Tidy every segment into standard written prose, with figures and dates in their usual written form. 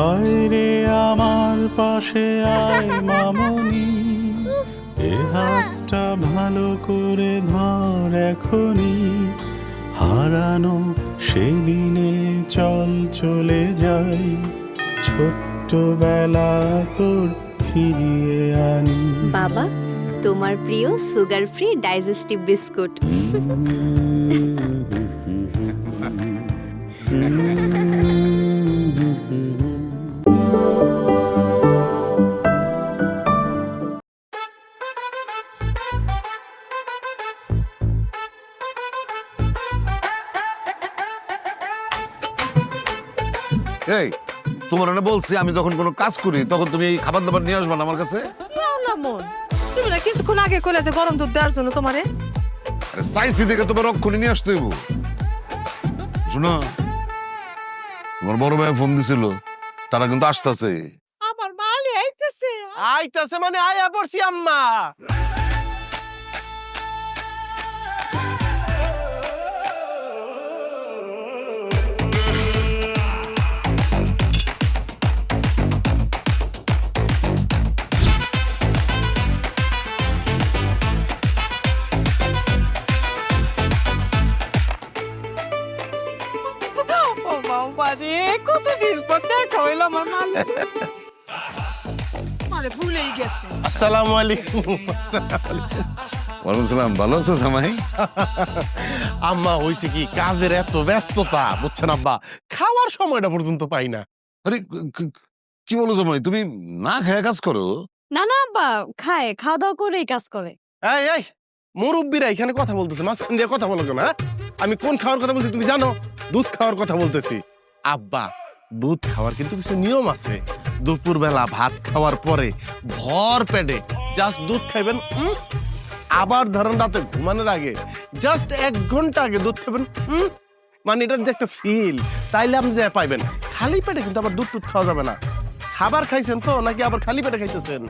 আয় রে আমার পাশে আয় মামনি, এ হাতটা ভালো করে ধর এখনি, হারানো সেদিনে চল চলে যাই, ছোট্টবেলা তোর ফিরিয়ে আনি। বাবা, তোমার প্রিয় সুগার ফ্রি ডাইজেস্টিভ বিস্কুট। এই তোমার না বলছি আমি যখন কোনো কাজ করি তখন তুমি এই খাবার দাবার নিয়ে আসবা না আমার কাছে। তুমি না কিছুক্ষণ আগে কইলে যে গরম দুধ দেওয়ার জন্য তোমারে। আরে চাইছি দেখে তোমার রক্ষণে নিয়ে আসতে হইব। শোনো, তোমার বড় ভাই ফোন দিছিল, তারা কিন্তু আসতেছে। আমার মালি আইতেছে। আইতাছে মানে আয়া পড়ছি আম্মা। ও বাবা রে, কতদিন পর দেখা হইলো আমার মালি। মানে ভুলেই গেছো। আসসালামু আলাইকুম। ওয়ালাইকুম সালাম। ভালো আছো জামাই? আম্মা হইছে কি কাজের এত ব্যস্ততা বুঝছেন আব্বা, খাওয়ার সময়টা পর্যন্ত পাই না। আরে কি বলো জামাই, তুমি না খেয়ে কাজ করো? না না আব্বা, খায়, খাওয়া দাওয়া করেই কাজ করে। এই এই মুরব্বীরা এখানে কথা বলতেছে, মাঝখান দিয়ে কথা বলো না। আমি কোন খাওয়ার কথা বলছি তুমি জানো? দুধ খাওয়ার কথা বলতেছি। আব্বা, দুধ খাওয়ার কিন্তু কিছু নিয়ম আছে। দুপুর বেলা ভাত খাওয়ার পরে ভর পেটে জাস্ট দুধ খাইবেন। আবার ধরেন রাতে ঘুমানোর আগে জাস্ট 1 ঘন্টা আগে দুধ খাবেন। মানে এটার যে একটা ফিল, তাইলে আপনি যে পাইবেন। খালি পেটে কিন্তু আবার দুধ টুধ খাওয়া যাবে না। খাবার খাইছেন তো নাকি আবার খালি পেটে খাইতেছেন?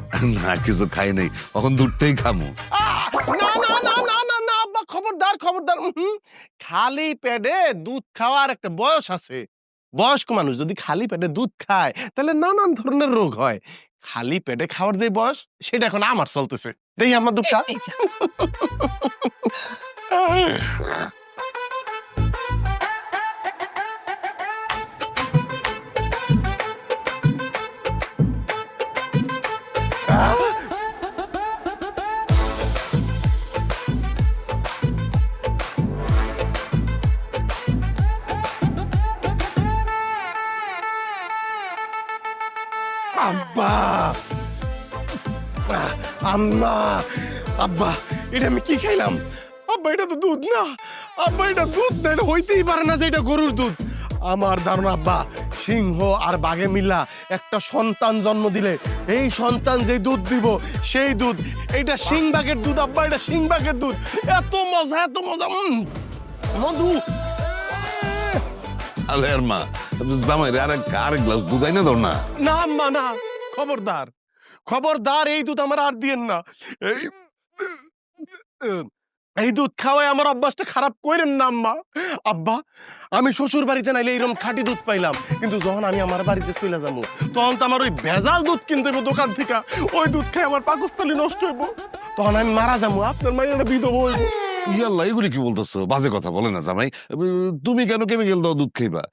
না কিছু খাই নাই, এখন দুধটাই খামু। না না না না না না আব্বা, খবরদার খবরদার। খালি পেটে দুধ খাওয়ার একটা বয়স আছে। বয়স্ক মানুষ যদি খালি পেটে দুধ খায় তাহলে নানান ধরনের রোগ হয়। খালি পেটে খাওয়ার যে বয়স সেটা এখন আমার চলতেছে। দেখি আমার দুধটা। আব্বা, আম্মা, আব্বা, এটা আমি কি খাইলাম? আব্বা এটা তো দুধ না। আব্বা এটা দুধ না, এটা হইতেই পারে না যে এটা গরুর দুধ। আমার ধারণা আব্বা, সিংহ আর বাঘে মিলা একটা সন্তান জন্ম দিলে এই সন্তান যে দুধ দিব সেই দুধ। এইটা সিংবাগের দুধ আব্বা, এটা সিংবাগের দুধ। এত মজা, এত মজা। মধু। আরে আর মা, জামাই রে আরেক গ্লাস দুধ আইনা দাও না। না আম্মা না, খবরদার খবরদার, এই দুধ আমার আর দিয়েন না। এই দুধ খাওয়াই আমার অভ্যাসটা খারাপ করেন না আম্মা। আব্বা, আমি শ্বশুর বাড়িতে নাইলে এরকম খাঁটি দুধ পাইলাম, কিন্তু যখন আমি আমার বাড়িতে চলে যাবো তখন তো আমার ওই ভেজাল দুধ কিনতে হইব দোকান থেকে। ওই দুধ খাই আমার পাকস্থলী নষ্ট হইব, তখন আমি মারা যাবো, আপনার মায়ের বিধবা হইব। ইয়াল্লা, এগুলি কি বলতেছো? বাজে কথা বলে না জামাই। তুমি কেন কেমিক্যাল দাও দুধ খাইবা?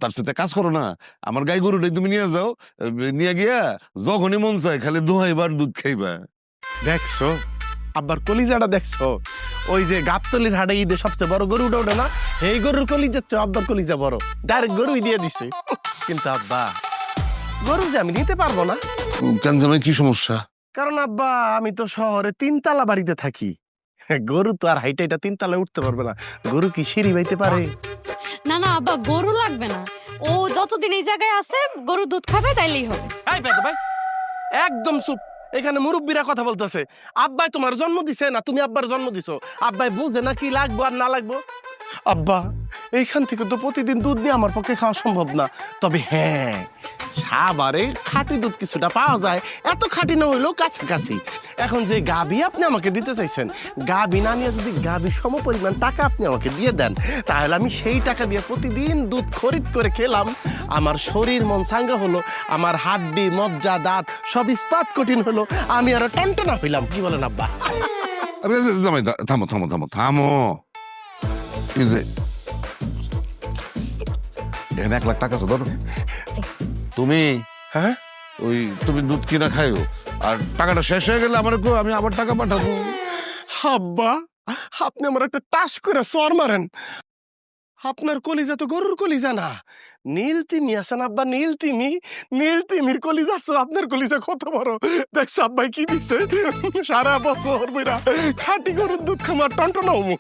তার সাথে কাজ করো না, আমার গাই গরুটাই তুমি নিয়ে যাও, নিয়ে গিয়া যখনই মন চায় খালি দোহাইবার দুধ খাইবা। দেখছো আব্বার কলিজাটা দেখছো? ওই যে গাবতলির হাটে ঈদে সবচেয়ে বড় গরুটা ওঠে না, এই গরুর কলিজা চেয়ে আব্বার কলিজা বড়। ডাইরেক্ট গরুই দিয়ে দিছে। কিন্তু আব্বা, গরু যে আমি নিতে পারবো না। কেন জামাই, কি সমস্যা? কারণ আব্বা, আমি তো শহরে 3 তলা বাড়িতে থাকি। গরু তো আর হাইটা 3 তলায় উঠতে পারবে না। গরু কি সিঁড়ি বাইতে পারে? না না আব্বা, গরু লাগবে না। ও যতদিন এই জায়গায় আছে গরু দুধ খাবে তাইলেই হবে। এই বেটা ভাই, একদম চুপ। এখানে মুরব্বীরা কথা বলতেছে। আব্বাই তোমার জন্ম দিছে না তুমি আব্বার জন্ম দিছো? আব্বাই বুঝে না কি লাগবো আর না লাগবো? আব্বা এইখান থেকে তো প্রতিদিন দুধ নিয়ে আমার পক্ষে খাওয়া সম্ভব না, তবে হ্যাঁ সাবারে খাঁটি দুধ কিছুটা পাওয়া যায়, এত খাঁটি না হইলেও কাছাকাছি। এখন যে গাভী আপনি আমাকে দিতে চাইছেন, গাভী না নিয়ে যদি গাভী সম পরিমাণ টাকা আপনি আমাকে দিয়ে দেন, তাহলে আমি সেই টাকা দিয়ে প্রতিদিন দুধ খরিদ করে খেলাম, আমার শরীর মন সাঙ্গা হলো, আমার হাড্ডি মজ্জা দাঁত সব ইস্পাত কঠিন হলো, আমি আরো টনটনা হইলাম। কি বলেন আব্বা? জামাই থামো থামো থামো থামো। এই যে এখানে 1 লাখ টাকা আছে, ধরো। তুমি হ্যাঁ ওই তুমি দুধ কিনা খাইও, আর টাকাটা শেষ হয়ে গেলে আমার আমি আবার টাকা পাঠাবো। আব্বা আপনি আমার একটা টাস করে সর মারেন। আপনার কলিজা তো গরুর কলিজা না, নীল তিমি আছেন আব্বা, নীল তিমি, নীল তিমির কলিজা আছে। আপনার কলিজা কত বড় দেখছো আব্বাই কি দিছে, সারা বছর বইরা খাঁটি গরুর দুধ খামার টনটনা হমু।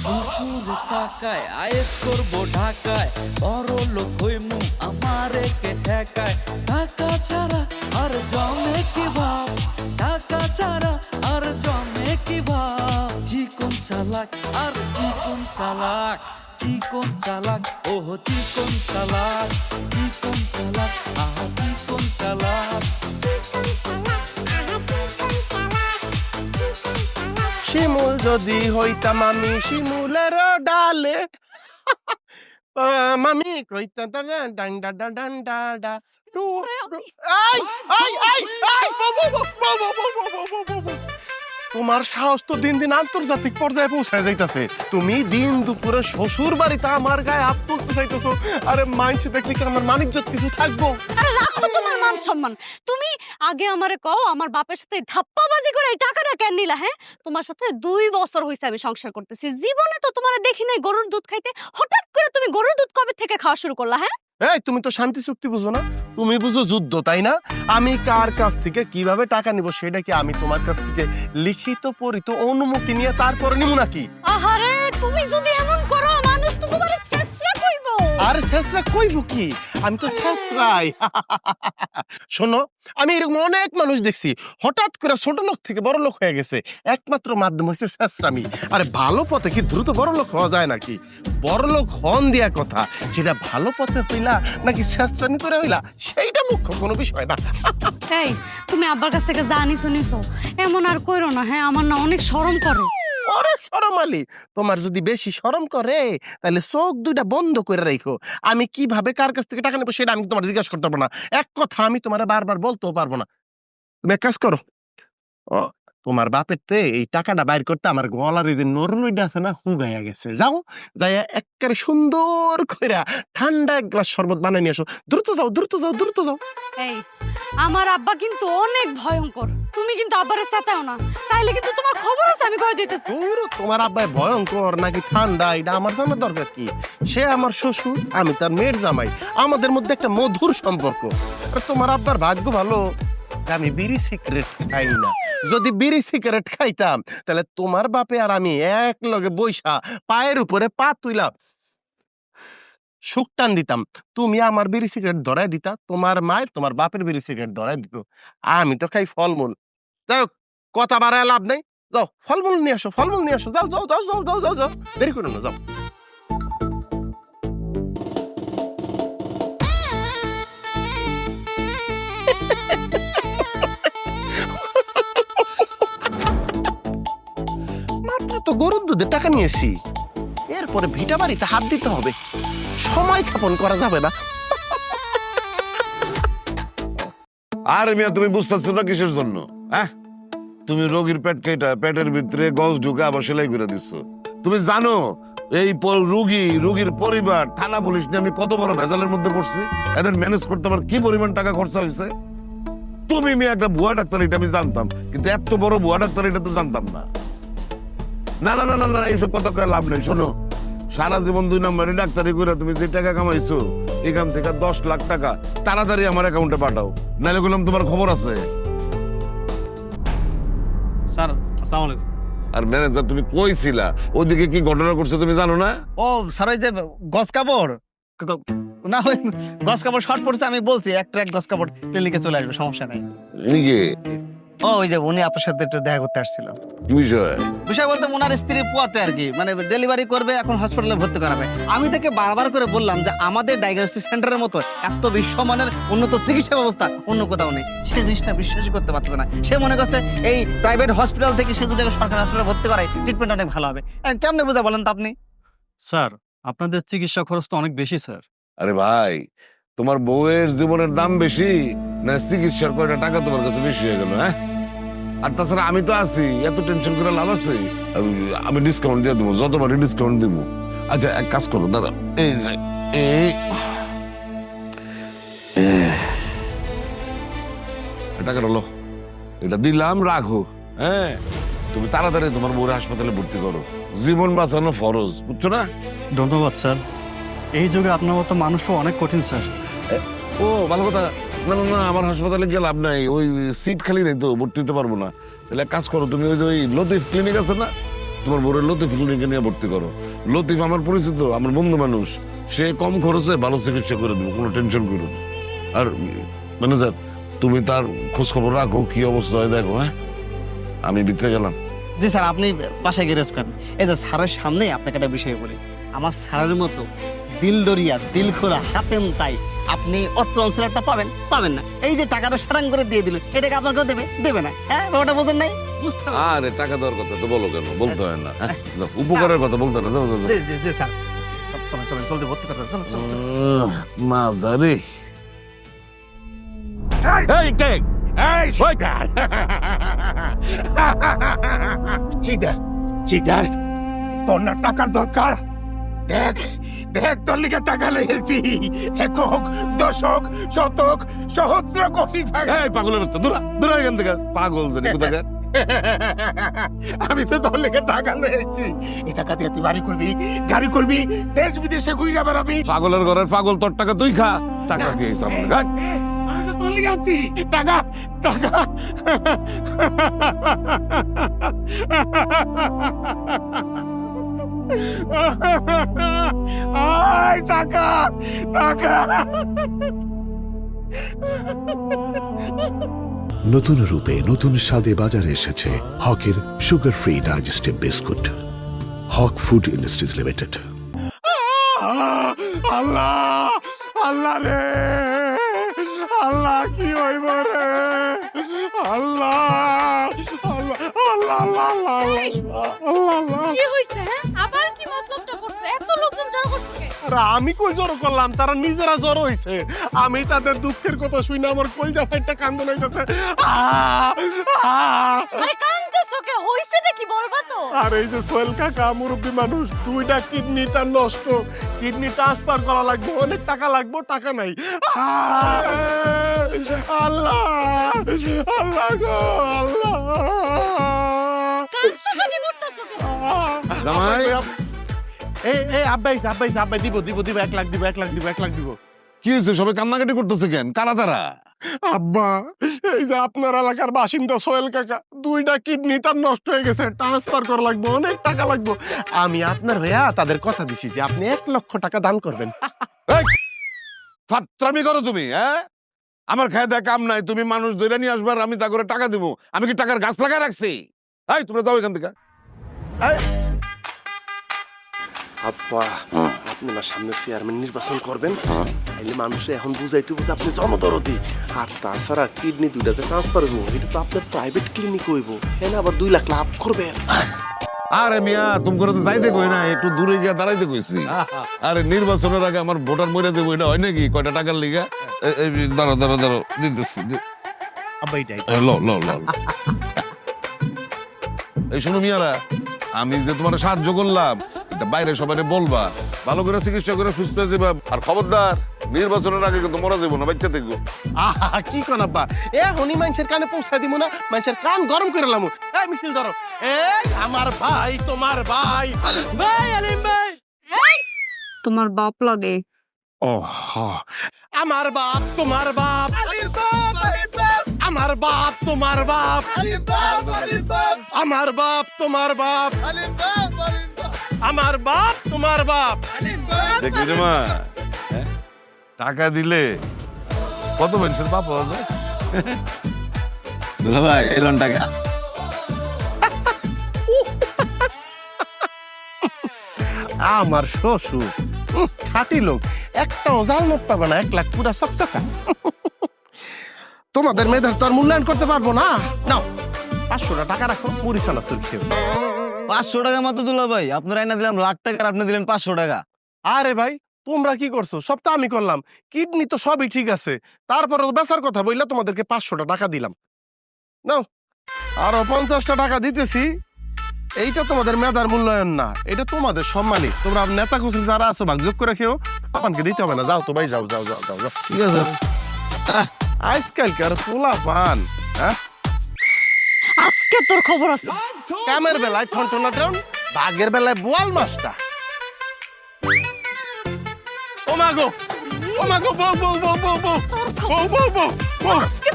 শ্বশুর টাকায় আয়েস করবো ঢাকায়, বড় লোক হইমু আমারে কে ঠেকায়। টাকা ছাড়া আর জমে কি ভাব, টাকা ছাড়া আর জমে কি ভাব। চিকন চালাক আর চিকন চালাক, চিকন চালাক ওহ চিকন চালাক, চিকন চালাক আহা চিকন চালাক। শিমুল যদি হইতাম আমি শিমুলের ডালে, মামি কইতা ডান্ডা ডান্ডা ডা। তোমার সাহস তো দিন দিন আন্তর্জাতিক পর্যায়ে পৌঁছায় যাইতাছে। তুমি দিন দুপুরে শ্বশুর বাড়িতে আমার গায়ে হাত তুলতে চাইতেছো। আরে মাইন্ড দেখলে কি আমার মানিজ্জত কিছু থাকবো? আরে রাখো তোমার মান সম্মান। তুমি আগে আমারে কও আমার বাপের সাথে ধাপ্পাবাজি করে এই টাকাটা কেন নিলা? হ্যাঁ, তোমার সাথে 2 বছর হইছে আমি সংসার করতেছি, জীবনে তো তোমারে দেখি নাই গরুর দুধ খাইতে। হঠাৎ করে তুমি গরুর দুধ কবে থেকে খাওয়া শুরু করলা? হ্যাঁ, এই তুমি তো শান্তি চুক্তি বুঝো না, তুমি বুঝো যুদ্ধ, তাই না? আমি কার কাছ থেকে কিভাবে টাকা নিব সেটা কি আমি তোমার কাছ থেকে লিখিত পরিত অনুমতি নিয়ে তারপরে নিব নাকি? আহারে তুমি যদি এমন করো মানুষ তো তোমারে ছেঁচড়া কইবো। আর ছেঁচড়া কইব কি, আমি তো ছেঁচড়াই। শোনো, আমি এরকম অনেক মানুষ দেখছি হঠাৎ করে ছোট লোক থেকে বড় লোক হয়ে গেছে, একমাত্র মাধ্যম হচ্ছে ছেঁচড়ামি। আরে ভালো পথে কি দ্রুত বড় লোক হওয়া যায় নাকি? বড় লোক হন দিয়া কথা, সেটা ভালো পথে হইলা নাকি ছেঁচড়ানি করে হইলা সেইটা মুখ্য কোনো বিষয় না। এই তুমি আব্বার কাছ থেকে জানি শুনিছো, এমন আর কইরো না। হ্যাঁ, আমার না অনেক শরম করে। ওরে শরম আলী, তোমার যদি বেশি শরম করে তাহলে চোখ দুইটা বন্ধ করে রাখো। আমি কিভাবে কার কাছ থেকে টাকা নেবো সেটা আমি তোমার জিজ্ঞাসা করতে পারবো না। এক কথা আমি তোমার বারবার বলতেও পারবো না। তুমি এক কাজ করো, তোমার বাপের তে এই টাকাটা বাইর করতে আমার গলার এই যে নরলইটা আছে না, হুগাইয়া গেছে। যাও, যাইয়া একেবারে সুন্দর কইরা ঠান্ডা 1 গ্লাস শরবত বানাই নিয়ে আসো। দ্রুত যাও, দ্রুত যাও, দ্রুত যাও। এই আমার আব্বা কিন্তু অনেক ভয়ঙ্কর, তুমি কিন্তু আব্বারে চেতাও না, তাইলে কিন্তু তোমার খবর আছে আমি কই দিতেছি। দূর, তোমার আব্বাই ভয়ঙ্কর নাকি ঠান্ডা এটা আমার জানার দরকার কি? সে আমার শ্বশুর, আমি তার মেয়ের জামাই, আমাদের মধ্যে একটা মধুর সম্পর্ক। আর তোমার আব্বার ভাগ্য ভালো আমি বিড়ি সিগারেট খাই না। যদি বিড়ি সিগারেট খাইতাম তাহলে তোমার বাপে আর আমি এক লগে বইসা পায়ের উপরে পা তুইলাম সুখ টান দিতাম। তুমি আমার বিড়ি সিগারেট ধরাই দিতা, তোমার মায়ের তোমার বাপের বিড়ি সিগারেট ধরাই দিত। আমি তো খাই ফলমূল। যাও, কথা বাড়ায় লাভ নেই, যাও ফলমূল নিয়ে আসো, ফলমূল নিয়ে আসো, যাও যাও যাও যাও যাও যাও যাও, দেরি করো না, যাও। মাত্র তো গরুর দুধে টাকা নিয়েছি, এরপরে ভিটা বাড়িতে হাত দিতে হবে, সময় ক্ষেপণ করা যাবে না। আরে মিয়া, তুমি বুঝতেছো না কিসের জন্য? হ্যাঁ, তুমি রোগীর পেট কেটে পেটের ভিতরে গজ ঢুকে আবার সেলাই করে দিচ্ছ। তুমি জানো এই রুগীর পরিবার, থানা পুলিশ নিয়ে আমি কত বড় ভেজালের মধ্যে পড়ছি? এদের ম্যানেজ করতে আমার কি পরিমাণ টাকা খরচা হয়েছে? তুমি মেয়ে একটা ভুয়া ডাক্তার এটা আমি জানতাম, কিন্তু এত বড় ভুয়া ডাক্তার এটা তো জানতাম না। না না না না না, এইসব কথা কয়ে লাভ নেই। শোনো, সারা জীবন 2 নম্বরে ডাক্তারি করে তুমি যে টাকা কামাইছো, এখান থেকে 10 লাখ টাকা তাড়াতাড়ি আমার অ্যাকাউন্টে পাঠাও, নাহলে বললাম তোমার খবর আছে। স্যার আসসালামু আলাইকুম। আর ম্যানেজার, তুমি কইছিলা ওইদিকে কি ঘটনা করছে তুমি জানো না? ও স্যার, ওই যে গস কাপড় না ওই গস কাপড় শর্ট পড়ছে, আমি বলছি একটা এক গস কাপড় ক্লিনিকে চলে আসবে, সমস্যা নাই। এদিকে ও ওই যে উনি আপনার সাথে একটু দেখা করতে আসছিল। কি বিষয়? বিষয় বলতে ওনার স্ত্রী পোয়াতে আর কি, মানে ডেলিভারি করবে, এখন হসপিটালে ভর্তি করাবে। আমি তাকে বারবার করে বললাম যে আমাদের ডায়াগনস্টিক সেন্টারের মতো এত বিশ্বমানের উন্নত চিকিৎসা ব্যবস্থা অন্য কোথাও নেই। সে জিনিসটা বিশ্বাস করতে পারছে না। সে মনে করছে এই প্রাইভেট হসপিটাল থেকে সে যদি সরকারি হসপিটালে ভর্তি করায় ট্রিটমেন্ট অনেক ভালো হবে। কেমনে বোঝা বলেন তো আপনি? স্যার আপনাদের চিকিৎসা খরচ তো অনেক বেশি স্যার। আরে ভাই, তোমার বউয়ের জীবনের দাম বেশি না চিকিৎসার কয়টা টাকা তোমার কাছে বেশি হয়ে গেল? হ্যাঁ, আর তাছাড়া আমি তো আছি, এত টেনশন করে লাভ আছে? আমি ডিসকাউন্ট দিয়ে দেবো, যতবারই ডিসকাউন্ট দিব। আচ্ছা এক কাজ করো দাদা, এই যে টাকাটা লো, এটা দিলাম, রাখো। হ্যাঁ, তুমি তাড়াতাড়ি তোমার বউরে হাসপাতালে ভর্তি করো, জীবন বাঁচানো ফরজ, বুঝছো না? ধন্যবাদ স্যার। এই যুগে আপনার মতো মানুষও অনেক কঠিন স্যার। ও ভালো কথা। না না না, আমার হাসপাতালে গিয়ে লাভ নাই, ওই সিট খালি নেই তো, ভর্তি হতে পারবো না। তাহলে এক কাজ করো, তুমি ওই যে ওই লতিফ ক্লিনিক আছে না, তোমার বউরের লতিফ ক্লিনিকে নিয়ে ভর্তি করো। লতিফ আমার পরিচিত, আমার বন্ধু মানুষ, সে কম খরচে ভালো চিকিৎসা করে দেবো, কোনো টেনশন করো না। আর ম্যানেজার, তুমি তার খোঁজ খবর রাখো, কি অবস্থা হয় দেখো। হ্যাঁ, আমি ভিতরে গেলাম। জি স্যার, আপনি বাসায় গিয়ে রেস্ট করেন। এই যে স্যারের সামনে আপনাকে একটা বিষয় বলি, আমার স্যারের মতো দিল দরিয়া দিল খোলা হাতেম তাই আপনি অত্র অঞ্চলে একটা পাবেন পাবেন না। এই যে টাকাটা সারাং করে দিয়ে দিল, এটাকে আপনার কেউ দেবে দেবে না? হ্যাঁ, ব্যাপারটা বোঝেন নাই? বুঝতে হবে। আরে টাকা দেওয়ার কথা তো বলো কেন, বলতে হয় না? হ্যাঁ, যাও, উপকারের কথা বলতে হয় না, যাও যাও যাও। জি জি জি স্যার, চলেন চলেন জলদি ভর্তি করবেন, চলো চলো চলো। মাজা রে। এই কে? এই শিকদার, শিকদার, শিকদার, তোর না টাকার দরকার? দেখ দেখ, তোর লিগে টাকা লেগেছি, একক, দশক, শতক, সহস্র কোটি টাকা। এই পাগলের বাচ্চা, দূরা দূরা এখান থেকে, পাগল জানি কোথাকার। আমি তো তোর লেগে টাকা লেগেছি, এই টাকা দিয়ে তুই বাড়ি করবি, গাড়ি করবি, দেশ বিদেশে ঘুরে বেড়াবি। পাগলের ঘরের পাগল, তোর টাকা তুই খা, টাকা দিয়ে সামনে দেখ। আমি তো তোর লিগে আছি, টাকা টাকা। আয় টাকা টাকা। নতুন রূপে নতুন স্বাদে বাজারে এসেছে হকের সুগার ফ্রি ডাইজেস্টিভ বিস্কুট। হক ফুড ইন্ডাস্ট্রিজ লিমিটেড। আল্লাহ আল্লাহ রে, আল্লাহ কি হইব রে, আল্লাহ আল্লাহ আল্লাহ আল্লাহ আল্লাহ আল্লাহ। কি হইছে? হ্যাঁ, আবার কি মতলবটা করছে? এত লোকজন জড়ো করছে কে? আরে আমি কই জড়ো করলাম, তারা নিজেরা জড়ো হইছে। আমি তাদের দুঃখের কথা শুনে আমার কলজা ফাইটটা কান্দন হইতাছে। আরে কাঁদতেছো কে? হইছেটা কি বলবা তো? আর এই যে সোহেল কাকা মুরব্বী মানুষ, দুইটা কিডনি তার নষ্ট, কিডনি ট্রান্সফার করা লাগবে, অনেক টাকা লাগবে, টাকা নাই। আল্লাহ আল্লাহ গো আল্লাহ। কাঁদতেছো করতেছো কে? জামাই, এই আব্বাই দিব দিব দিব, 1 লাখ দিব, 1 লাখ দিব, 1 লাখ দিব। কি হয়েছে? সবাই কান্নাকাটি করতেছে কেন? কারা তারা? আব্বা, এই যে আপনার এলাকার বাসিন্দা সোহেল কাকা, দুইটা কিডনি তার নষ্ট হয়ে গেছে, ট্রান্সফার করা লাগবে, অনেক টাকা লাগবে। আমি আপনার হইয়া তাদের কথা দিছি যে আপনি 1 লক্ষ টাকা দান করবেন। ফাত্রামি করো তুমি? হ্যাঁ, আমার খায় দেয় কাম নাই, তুমি মানুষ ধরে নিয়ে আসবার, আমি তা করে টাকা দিব? আমি কি টাকার গাছ লাগায় রাখছি? এই তোমরা যাও এখান থেকে। আব্বা, আপনি না সামনে চেয়ারম্যান নির্বাচন করবেন, তাইলে মানুষে এখন বুঝাইতে বুঝে আপনি জনদরদি। আর তাছাড়া কিডনি দুইটা যে ট্রান্সফার হইব, এটা তো আপনার প্রাইভেট ক্লিনিক হইব, এখানে আবার 2 লাখ লাভ করবেন। আরে মিয়া, তুমি করে তো যাইতে কই না, একটু দূরে গিয়ে দাঁড়াইতে কইছি। আরে নির্বাচনের আগে আমার ভোটার মরে যাবো, এটা হয় নাকি? কয়টা টাকার লিগা? দাঁড়ো দাঁড়ো দাঁড়ো, দিতেছি। আব্বা এটাই লো লো লো। এই শোনো মিয়ারা, আমি যে তোমার সাহায্য করলাম, এটা বাইরে সবাই বলবা, ভালো করে চিকিৎসা করে সুস্থ হয়ে যাবা। আর খবরদার, নির্বাচনের আগে কিন্তু মরা যাবো না, বাচ্চা দেখবো। কি কোন আব্বা, এখনই মানুষের কানে পৌঁছাই দিব না, মানুষের কান গরম করে লামু। এই মিছিল ধরো, এই আমার ভাই, তোমার ভাই, ভাই আলিম ভাই। তোমার বাপ লাগে। ও আমার বাপ তোমার বাপ, আমার বাপ তোমার বাপ, আমার বাপ তোমার বাপ, আমার বাপ তোমার বাপ। দেখলি রে মা, টাকা দিলে কত পেনশন পাওয়া যায়? দুলা ভাই এলন টাকা। আমার শ্বশুর খাঁটি লোক, একটা ওজাল নোট পাবে না, 1 লাখ পুরা চকচকা। তোমাদের মেয়েদের তো আর মূল্যায়ন করতে পারবো না। নাও 500 টাকা রাখো, মুড়ি চানাচুর খেও। 500 টাকা মাত্র দুলা ভাই, আপনার আইনা দিলাম লাখ টাকা আর আপনি দিলেন 500 টাকা। আরে ভাই তোমরা কি করছো? সব তো আমি করলাম, কিডনি তো সবই ঠিক আছে, তারপরে বেচার কথা বললে তোমাদেরকে 500 টাকা দিলাম। নাও আরো 50 টাকা দিতেছি। এইটা তোমাদের মেধার মূল্যায়ন না, এটা তোমাদের সম্মানী। তোমরা নেতা কুশল যারা আছো ভাগযোগ করে খেও, পাপানকে দিতে হবে না। যাও তো ভাই, যাও যাও যাও যাও যাও। ঠিক আছে। আজকালকার পোলা পান, হ্যাঁ, আজকে তোর খবর আছে। কামের বেলায় ঠনঠনা টন, বাঘের বেলায় বোয়াল মাছটা। ও মা গো, ও মা গো, বউ বউ বউ বউ বউ তোর বউ বউ বউ বউ আজকে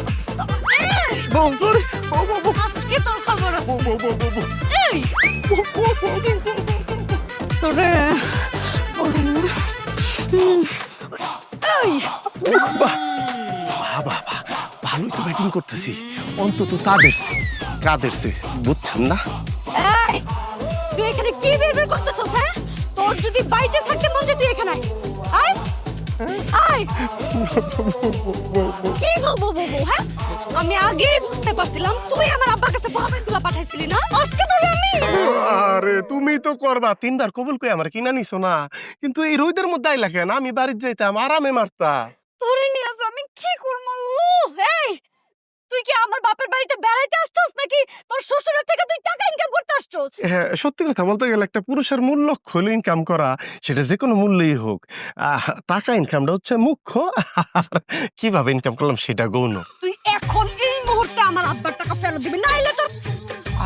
বউ তোর বউ বউ বউ আজকে তোর খবর আছে। বউ বউ বউ বউ এই তোরে এই বাবা, ভালোই তো ব্যাটিং করতেছি, অন্তত কাদের সে বুঝছেন না? এই তুই এখানে কি বের করতেছস? হ্যাঁ, তোর যদি বাইচে থাকতে মন চায় তুই এখানে আয়। আয় কি বলবো বলবো? হ্যাঁ, আমি আগেই বুঝতে পারছিলাম তুই আমার আব্বার কাছে খবরগুলো পাঠাইছিলি না। আজকে তোরে আমি আরে তুমি তো করবা, 3বার কবুল কই আমার কিনা নিছো না, কিন্তু এই রোদের মধ্যে আইলা কেন? আমি বাড়িতে যাইতাম, আরামে মারতা। তোরে নিয়ে আমি কি করব? এই তুই কি আমার বাপের বাড়িতে বেড়াইতে আসছস নাকি তোর শ্বশুরের থেকে তুই টাকা ইনকাম করতে আসছস? হ্যাঁ, সত্যি কথা বলতে গেলে একটা পুরুষের মূল লক্ষ্য হলো ইনকাম করা, সেটা যে কোনো মূল্যেই হোক। টাকা ইনকামটা হচ্ছে মুখ্য, আর কিভাবে ইনকাম করলাম সেটা গৌণ। তুই এখন এই মুহূর্তে আমার আব্বার টাকা ফেরত দিবি, নাইলে তোর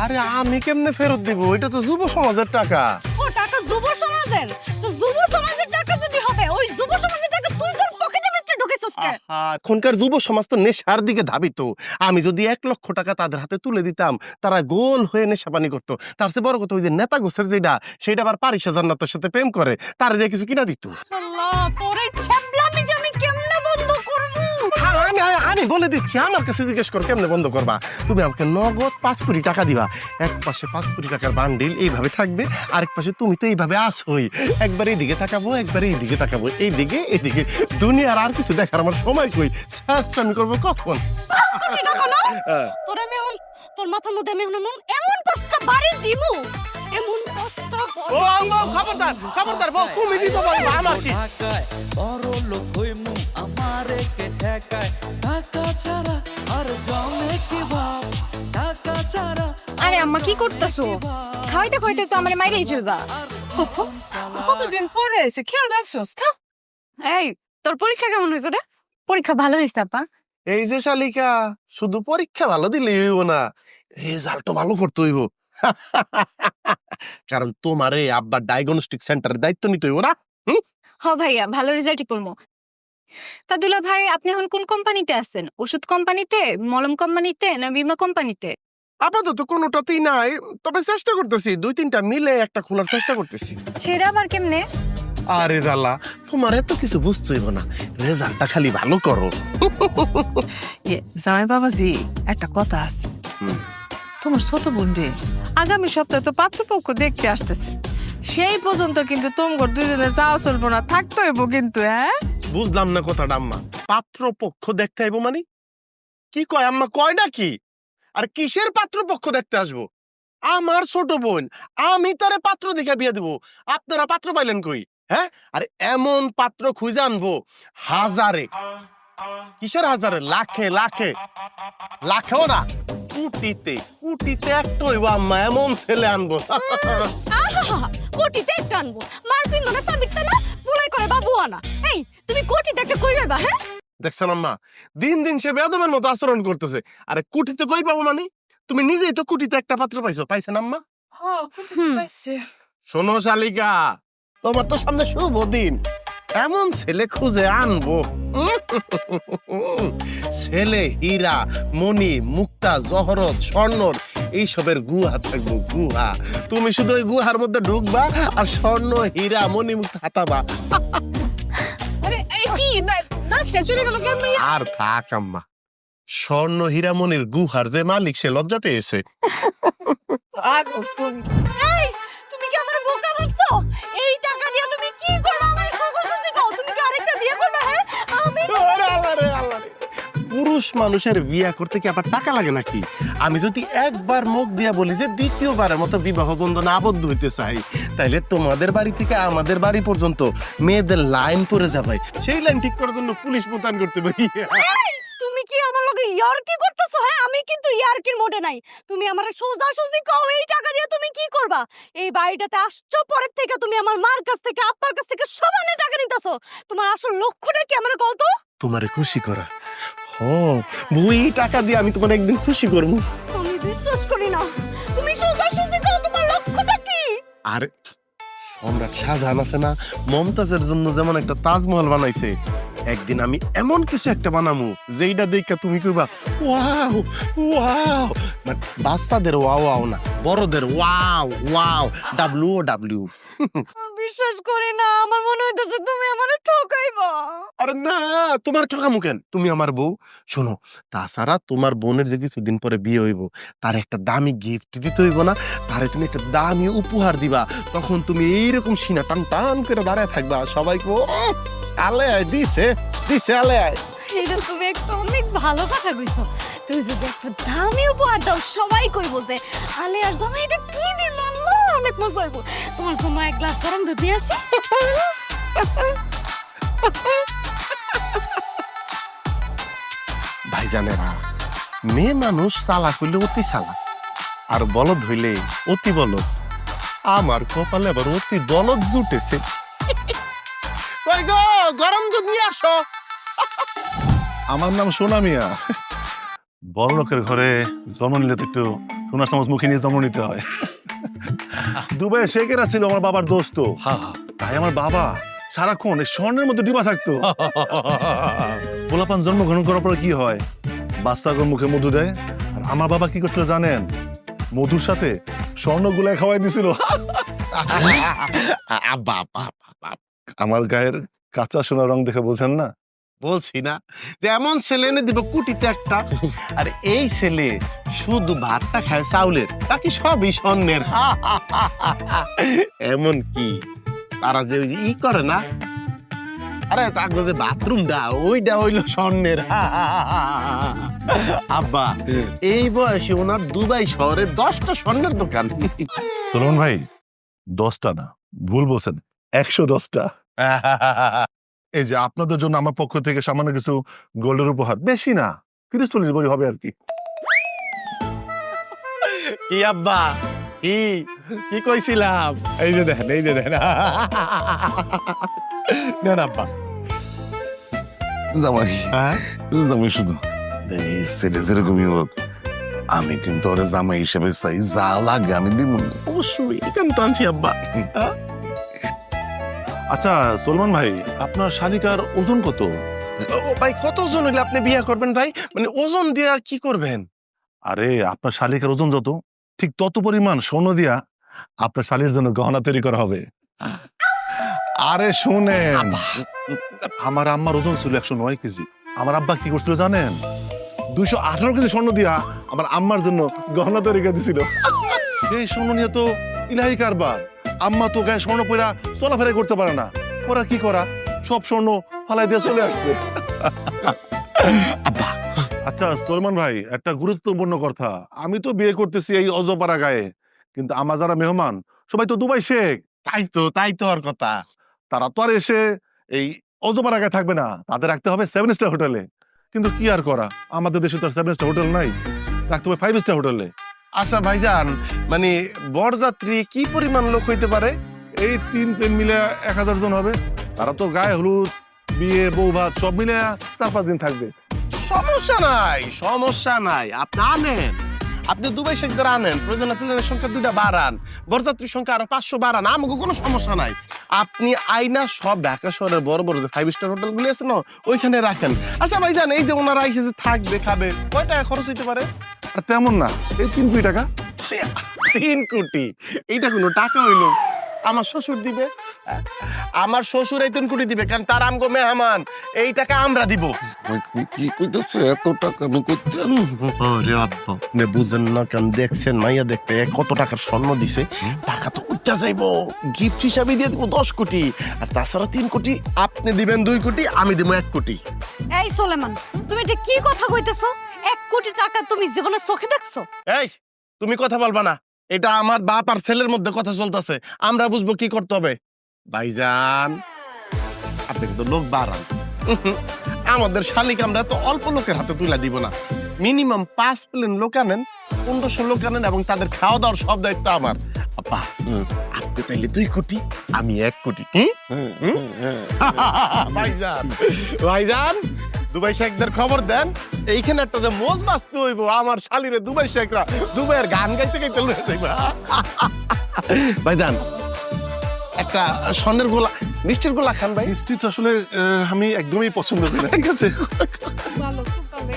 আরে আমি কেমনে ফেরত দিব? এটা তো যুব সমাজের টাকা। ও টাকা যুব সমাজের। তো যুব সমাজের টাকা যদি হবে, ওই যুব সমাজের টাকা তুই তোর পকেটের ভিতরে ঢুকেছস কে? এখনকার যুব সমাজ তো নেশার দিকে ধাবিত। আমি যদি 1 লক্ষ টাকা তাদের হাতে তুলে দিতাম, তারা গোল হয়ে নেশা পানি করতো। তার চেয়ে বড় কথা, ওই যে নেতা গোছের যেটা, সেটা আবার পারিসা জান্নাতের সাথে প্রেম করে, তার যে কিছু কিনা দিত। আল্লাহ, তোর এই ছ্যাবলামি যে আমি কেমনে বন্ধ করব? আমি বলে দিচ্ছি, আমার কাছে জিজ্ঞেস কর কেমনে বন্ধ করবা। তুমি আমাকে নগদ 5 কোটি টাকা দিবা। এক পাশে 5 কোটি টাকার বান্ডিল এইভাবে থাকবে, আরেক পাশে তুমি তো এইভাবে আসোই। একবার এইদিকে তাকাবো, একবার এইদিকে তাকাবো, এইদিকে এদিকে। দুনিয়ার আর কিছু দেখার আমার সময় কই? আমি করবো কখন? কোটি টাকা না? তোর আমি এখন তোর মাথার মধ্যে আমি এখন এমন কষ্ট বাড়ি দিব, এমন কষ্ট ও আম্মা, খবরদার খবরদার, বউ তুমি দিতে পারবা, আমার কি? ঢাকায় বড় লোক হইমু আমারে কে ঠেকায়, টাকা ছাড়া আর জমে কি ভাব, টাকা ছাড়া। আরে আম্মা কি করতেছো? খাইতে খাইতে তো আমার মাইরেই ফেলবা। কতদিন পরে এসে খেয়াল রাখছস? খাও। এই তোর পরীক্ষা কেমন হয়েছে রে? পরীক্ষা ভালো হয়েছে আপা। এই যে শালিকা, শুধু পরীক্ষা ভালো দিলেই হইব না, রেজাল্টও ভালো করতে হইব। কারণ তোমারে আব্বার ডায়াগনস্টিক সেন্টারের দায়িত্ব নিতে হইব না। হ ভাইয়া, ভালো রেজাল্টই করবো। তা দুলা ভাই, আপনি এখন কোন কোম্পানিতে আছেন? ওষুধ কোম্পানিতে, মলম কোম্পানিতে, না বীমা কোম্পানিতে? আপাতত কোনোটাতেই নাই, তবে চেষ্টা করতেছি, 2-3টা মিলে একটা খোলার চেষ্টা করতেছি। সেটা আবার কেমনে? আরে জালা, তোমার এত কিছু বুঝতে হইব না, রেজাল্টটা খালি ভালো করো। জামাই বাবাজি, একটা কথা আছে। তোমার ছোট বোন রে আগামী সপ্তাহে তো পাত্রপক্ষ দেখতে আসতেছে। সেই পর্যন্ত কিন্তু তোমার দুজনে যাওয়া চলবো না, থাকতে হইব কিন্তু। হ্যাঁ, বুঝলাম না কথাটা আম্মা। পাত্রপক্ষ দেখতে আইব মানে কি কয় আম্মা? কয়টা কি? আর কিসের পাত্রপক্ষ দেখতে আসবো? আমার ছোট বোন, আমি তারে পাত্র দেখে বিয়ে দেবো। আপনারা পাত্র পাইলেন কই? হ্যাঁ, আর এমন পাত্র খুঁজে আনবো হাজারে। কিসের হাজারে? লাখে লাখে, লাখেও না, কুটিতে একটা হইব আম্মা, এমন ছেলে আনবো। আহা, কোটিতে একটা আনবো, মারপিন না সাবিরটা না, বুলাই করে বাবু আনা। এই তুমি কোটিতে একটা কই পাবা? হ্যাঁ, দেখছেন আম্মা, দিন দিন সে বেয়াদবের মতো আচরণ করতেছে। আরে কুটিতে কই পাবো মানে? তুমি নিজেই তো কুটিতে একটা পাত্র পাইছেন আম্মা। শোনো শালিকা, তোমার তো সামনে শুভ দিন, এমন ছেলে খুঁজে আনবো। ছেলে হীরা, মণি, মুক্তা, জহরত, স্বর্ণর এইসবের গুহা থাকবো, গুহা। তুমি শুধু ওই গুহার মধ্যে ঢুকবা আর স্বর্ণ, হীরা, মণি, মুক্তা হাতাবা। আরে এই কি নাচতে চলে গেল কেন? আর থাক আম্মা, স্বর্ণ হীরামণির গুহার যে মালিক সে লজ্জা পেয়েছে। এই তুমি কি আমার বোকা ভাবছো? এই টাকা দিয়ে তুমি কি করবে? আমার সোজাসুজি কও, তুমি কি আরেকটা বিয়ে করবে? হ্যাঁ আমি আরে আল্লাহ রে আল্লাহ রে। পুরুষ মানুষের বিয়ে করতে কি আবার টাকা লাগে নাকি? আমি যদি একবার মুখ দিয়া বলি যে দ্বিতীয়বারের মতো বিবাহ বন্ধনে আবদ্ধ হইতে চাই, তাইলে তোমাদের বাড়ি থেকে আমাদের বাড়ি পর্যন্ত মেয়েদের লাইন পড়ে যাবে। সেই লাইন ঠিক করার জন্য পুলিশ মোতায়েন করতে পারি। এই তুমি কি আমার লগে ইয়ার্কি করতেছো? হ্যাঁ আমি কিন্তু ইয়ার্কির মোডে নাই। তুমি আমার সোজাসুজি কও, এই টাকা দিয়ে তুমি কি করবা? এই বাড়িটাতে আসছো পরের থেকে তুমি আমার মার কাছ থেকে আব্বার কাছ থেকে সমানে টাকা নিতেছো। তোমার আসল লক্ষ্যটা কি আমারে কও তো? তোমারে খুশি করা। বই টাকা দিয়ে আমি তোমার একদিন খুশি করবো। আমি বিশ্বাস করি না। তুমি সোজাসুজি কও তোমার লক্ষ্যটা কি? আর সম্রাট শাহজাহান আছে না, মমতাজের জন্য যেমন একটা তাজমহল বানাইছে, একদিন আমি এমন কিছু একটা বানামু যেইটা দেখা তুমি কইবা ওয়াও ওয়াও। মানে বাচ্চাদের ওয়াও ওয়াও না, বড়দের ওয়াও ওয়াও, WOW। বিশ্বাস করি না, আমার মনে হইতেছে তুমি আমারে ঠকাইবা। আরে না, তোমার ঠকামু কেন? তুমি আমার বউ। শোনো, তাছাড়া তোমার বোনের যে কিছুদিন পরে বিয়ে হইব, তার একটা দামি গিফট দিতে হইব না? তারে তুমি একটা দামি উপহার দিবা, তখন তুমি এইরকম সিনা টান টান করে দাঁড়ায় থাকবা, সবাইকে আলে আয় দিছে দিছে আলে আয়। এটা তুমি একটা অনেক ভালো কথা কইছো। তুমি যদি একটা দামি উপহার দাও, সবাই কইবো যে আলে আর জামাই এটা কি দিল, আল্লাহ অনেক মজা হইব। তোমার জন্য এক গ্লাস গরম দুধ নিয়ে আসি। ভাইজানেরা, মেয়ে মানুষ চালাক হইলে অতি চালাক, আর বলদ হইলে অতি বলদ। আমার কপালে আবার অতি বলদ জুটেছে। কই গো, গরম দুধ নিয়ে আসো। আমার নাম সোনা মিয়া। বড় লোকের ঘরে জন্ম নিলে তো একটু সোনার চামচ মুখে নিয়ে জন্ম নিতে হয়। দুবাইয়ে শেখেরা ছিল আমার বাবার দোস্ত, তাই আমার বাবা সারাক্ষণ এই স্বর্ণের মধ্যে ডিবা থাকতো। পোলাপান জন্মগ্রহণ করার পরে কি হয়, বাচ্চাগর মুখে মধু দেয়। আর আমার বাবা কি করছিল জানেন? মধুর সাথে স্বর্ণ গুলাই খাওয়াই দিছিল। আব্বা আব্বা আব্বা, আমার গায়ের কাঁচা সোনার রং দেখে বোঝেন না? বলছি না যে এমন ছেলে এনে দিব কুটিতে একটা। আর এই ছেলে শুধু ভাতটা খায় চাউলের, বাকি সবই স্বর্ণের। এমন কি তারা যে ওই যে ই করে না, আরে তার যে বাথরুমটা ওইটা হইল স্বর্ণের। আব্বা, এই বয়সে ওনার দুবাই শহরে 10টা স্বর্ণের দোকান। সুলমান ভাই, 10টা না, ভুল বলছেন, 110টা। এই যে আপনাদের জন্য আমার পক্ষ থেকে সামান্য কিছু গোল্ডের উপহার, বেশি না, 30-40 ভরি হবে আর কি। কি আব্বা, কি কি কইছিলাম? এই যে দেখেন, এই যে দেখেন। না না আব্বা, জামাই হ্যাঁ জামাই শুধু এই ছেলে যেরকমই হোক, আমি কিন্তু ওরে জামাই হিসেবে চাই, যা লাগে আমি দিব। অবশ্যই, এখান তো আনছি আব্বা। আচ্ছা সলমান ভাই, আপনার শালিকার ওজন কত? ও ভাই, কত ওজন হইলে আপনি বিয়ে করবেন ভাই? মানে ওজন দিয়া কি করবেন? আরে আপনার শালিকার ওজন যত, ঠিক তত পরিমাণ স্বর্ণ দিয়া আপনার শালির জন্য গহনা তৈরি করা হবে। আরে শুনেন, আমার আম্মার ওজন ছিল 109 কেজি। আমার আব্বা কি করছিল জানেন? 218 কেজি স্বর্ণ দিয়া আমার আম্মার জন্য গহনা তৈরি করে দিছিল। সেই স্বর্ণ নিয়ে তো ইলাহি কারবার। আম্মা তো গায়ে স্বর্ণ পয়রা চলাফেরা করতে পারে না, ওরা কি করা, সব স্বর্ণ ফালাই দিয়ে চলে আসছে। আব্বা, আচ্ছা সলমান ভাই, একটা গুরুত্বপূর্ণ কথা, আমি তো বিয়ে করতেছি এই অজপাড়া গায়ে, কিন্তু আমার যারা মেহমান সবাই তো দুবাই শেখ। তাই তো আর কথা। তারা তো আর এসে এই অজপাড়া গায়ে থাকবে না, তাদের রাখতে হবে 7 স্টার হোটেলে। কিন্তু কি আর করা, আমাদের দেশে তো 7 স্টার হোটেল নাই, রাখতে হবে 5 স্টার হোটেলে। আচ্ছা ভাইজান, মানে বরযাত্রী কি পরিমাণ লোক হইতে পারে? এই 3 প্লেন মিলে 1000 জন হবে। তারা তো গায়ে হলুদ, বিয়ে, বউ ভাত সব মিলে 4-5 দিন থাকবে। সমস্যা নাই, সমস্যা নাই, আপনি আনেন, আপনি দুবাই শেখদের আনেন, প্রয়োজনে প্লেনের সংখ্যা 2টা বাড়ান, বরযাত্রীর সংখ্যা আরো 500 বাড়ান, আমাকে কোনো সমস্যা নাই। আপনি আইনা সব ঢাকা শহরের বড় বড় যে 5 স্টার হোটেল গুলো আছে না, ওইখানে রাখেন। আচ্ছা ভাইজান, এই যে ওনারা আইসে যে থাকবে খাবে, কয় টাকা খরচ হইতে পারে? আর তেমন না, এই 3 কোটি টাকা। 3 কোটি? এইটা কোনো টাকা হইলো? আমার শ্বশুর দিবে, আমার শ্বশুর এই 3 কোটি দিবে, কারণ তার আমগো মেহমান, এই টাকা আমরা দিব। কি কইতেছে এত টাকা আমি কইতেন? আরে আব্বা, নে বুঝেন না কেন? দেখছেন মাইয়া দেখতে কত টাকার স্বর্ণ দিছে, টাকা তো উঠা যাইবো, গিফট হিসাবে দিয়ে দিব 10 কোটি, আর তাছাড়া 3 কোটি আপনি দিবেন, 2 কোটি আমি দিব 1 কোটি। এই সোলেমান, তুমি এটা কি কথা কইতেছো? 1 কোটি টাকা তুমি জীবনে চোখে দেখছো? এই তুমি কথা বলবা না, এটা আমার বাপ আর ছেলের মধ্যে কথা চলতেছে, আমরা বুঝবো কি করতে হবে। ভাইজান আপনি কিন্তু লোক বাড়ান, আমাদের শালিক আমরা তো অল্প লোকের হাতে তুলে দিব না, মিনিমাম 5 প্লেন লোক আনেন, 1500 লোক আনেন, এবং তাদের খাওয়া দাওয়ার সব দায়িত্ব আমার। আপা আপনি তাইলে 2 কোটি, আমি 1 কোটি। ভাইজান ভাইজান দুবাই শেখদের খবর দেন, এইখানে একটা যে মোজ বাঁচতে হইব, আমার শালিরে দুবাই শেখরা দুবাইয়ের গান গাইতে গাইতে লয়ে যাইব। ভাইজান একটা স্বর্ণের গোলা, মিষ্টির গোলা খান ভাই। মিষ্টি তো আসলে আমি একদমই পছন্দ করি না, ঠিক আছে? ভালো, খুব ভালো।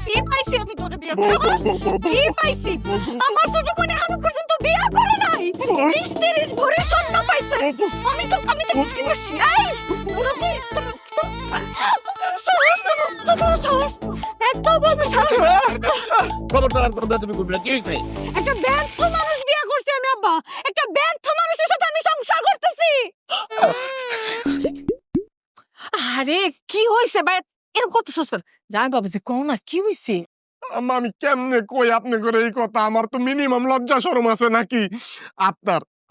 কি পাইছি আমি তোরে বিয়ে করব? কি পাইছি? আমার ছোট বোন এখনো পর্যন্ত বিয়ে করে নাই, 20-30 ভরি স্বর্ণ পাইছে। আমি তো মিষ্টি করছি। এই মুরব্বি, একটা ব্যর্থ মানুষ বিয়ে করছি আমি আব্বা, একটা ব্যর্থ মানুষের সাথে আমি সংসার করতেছি। আরে কি হইছে ভাই, এরকম করতেছস কেন? যাই বাবাজি, কোন না কি হইছে? আম্মা আমি কেমনে কই আপনি করে এই কথা, আমার তো মিনিমাম লজ্জা শরম আছে নাকি?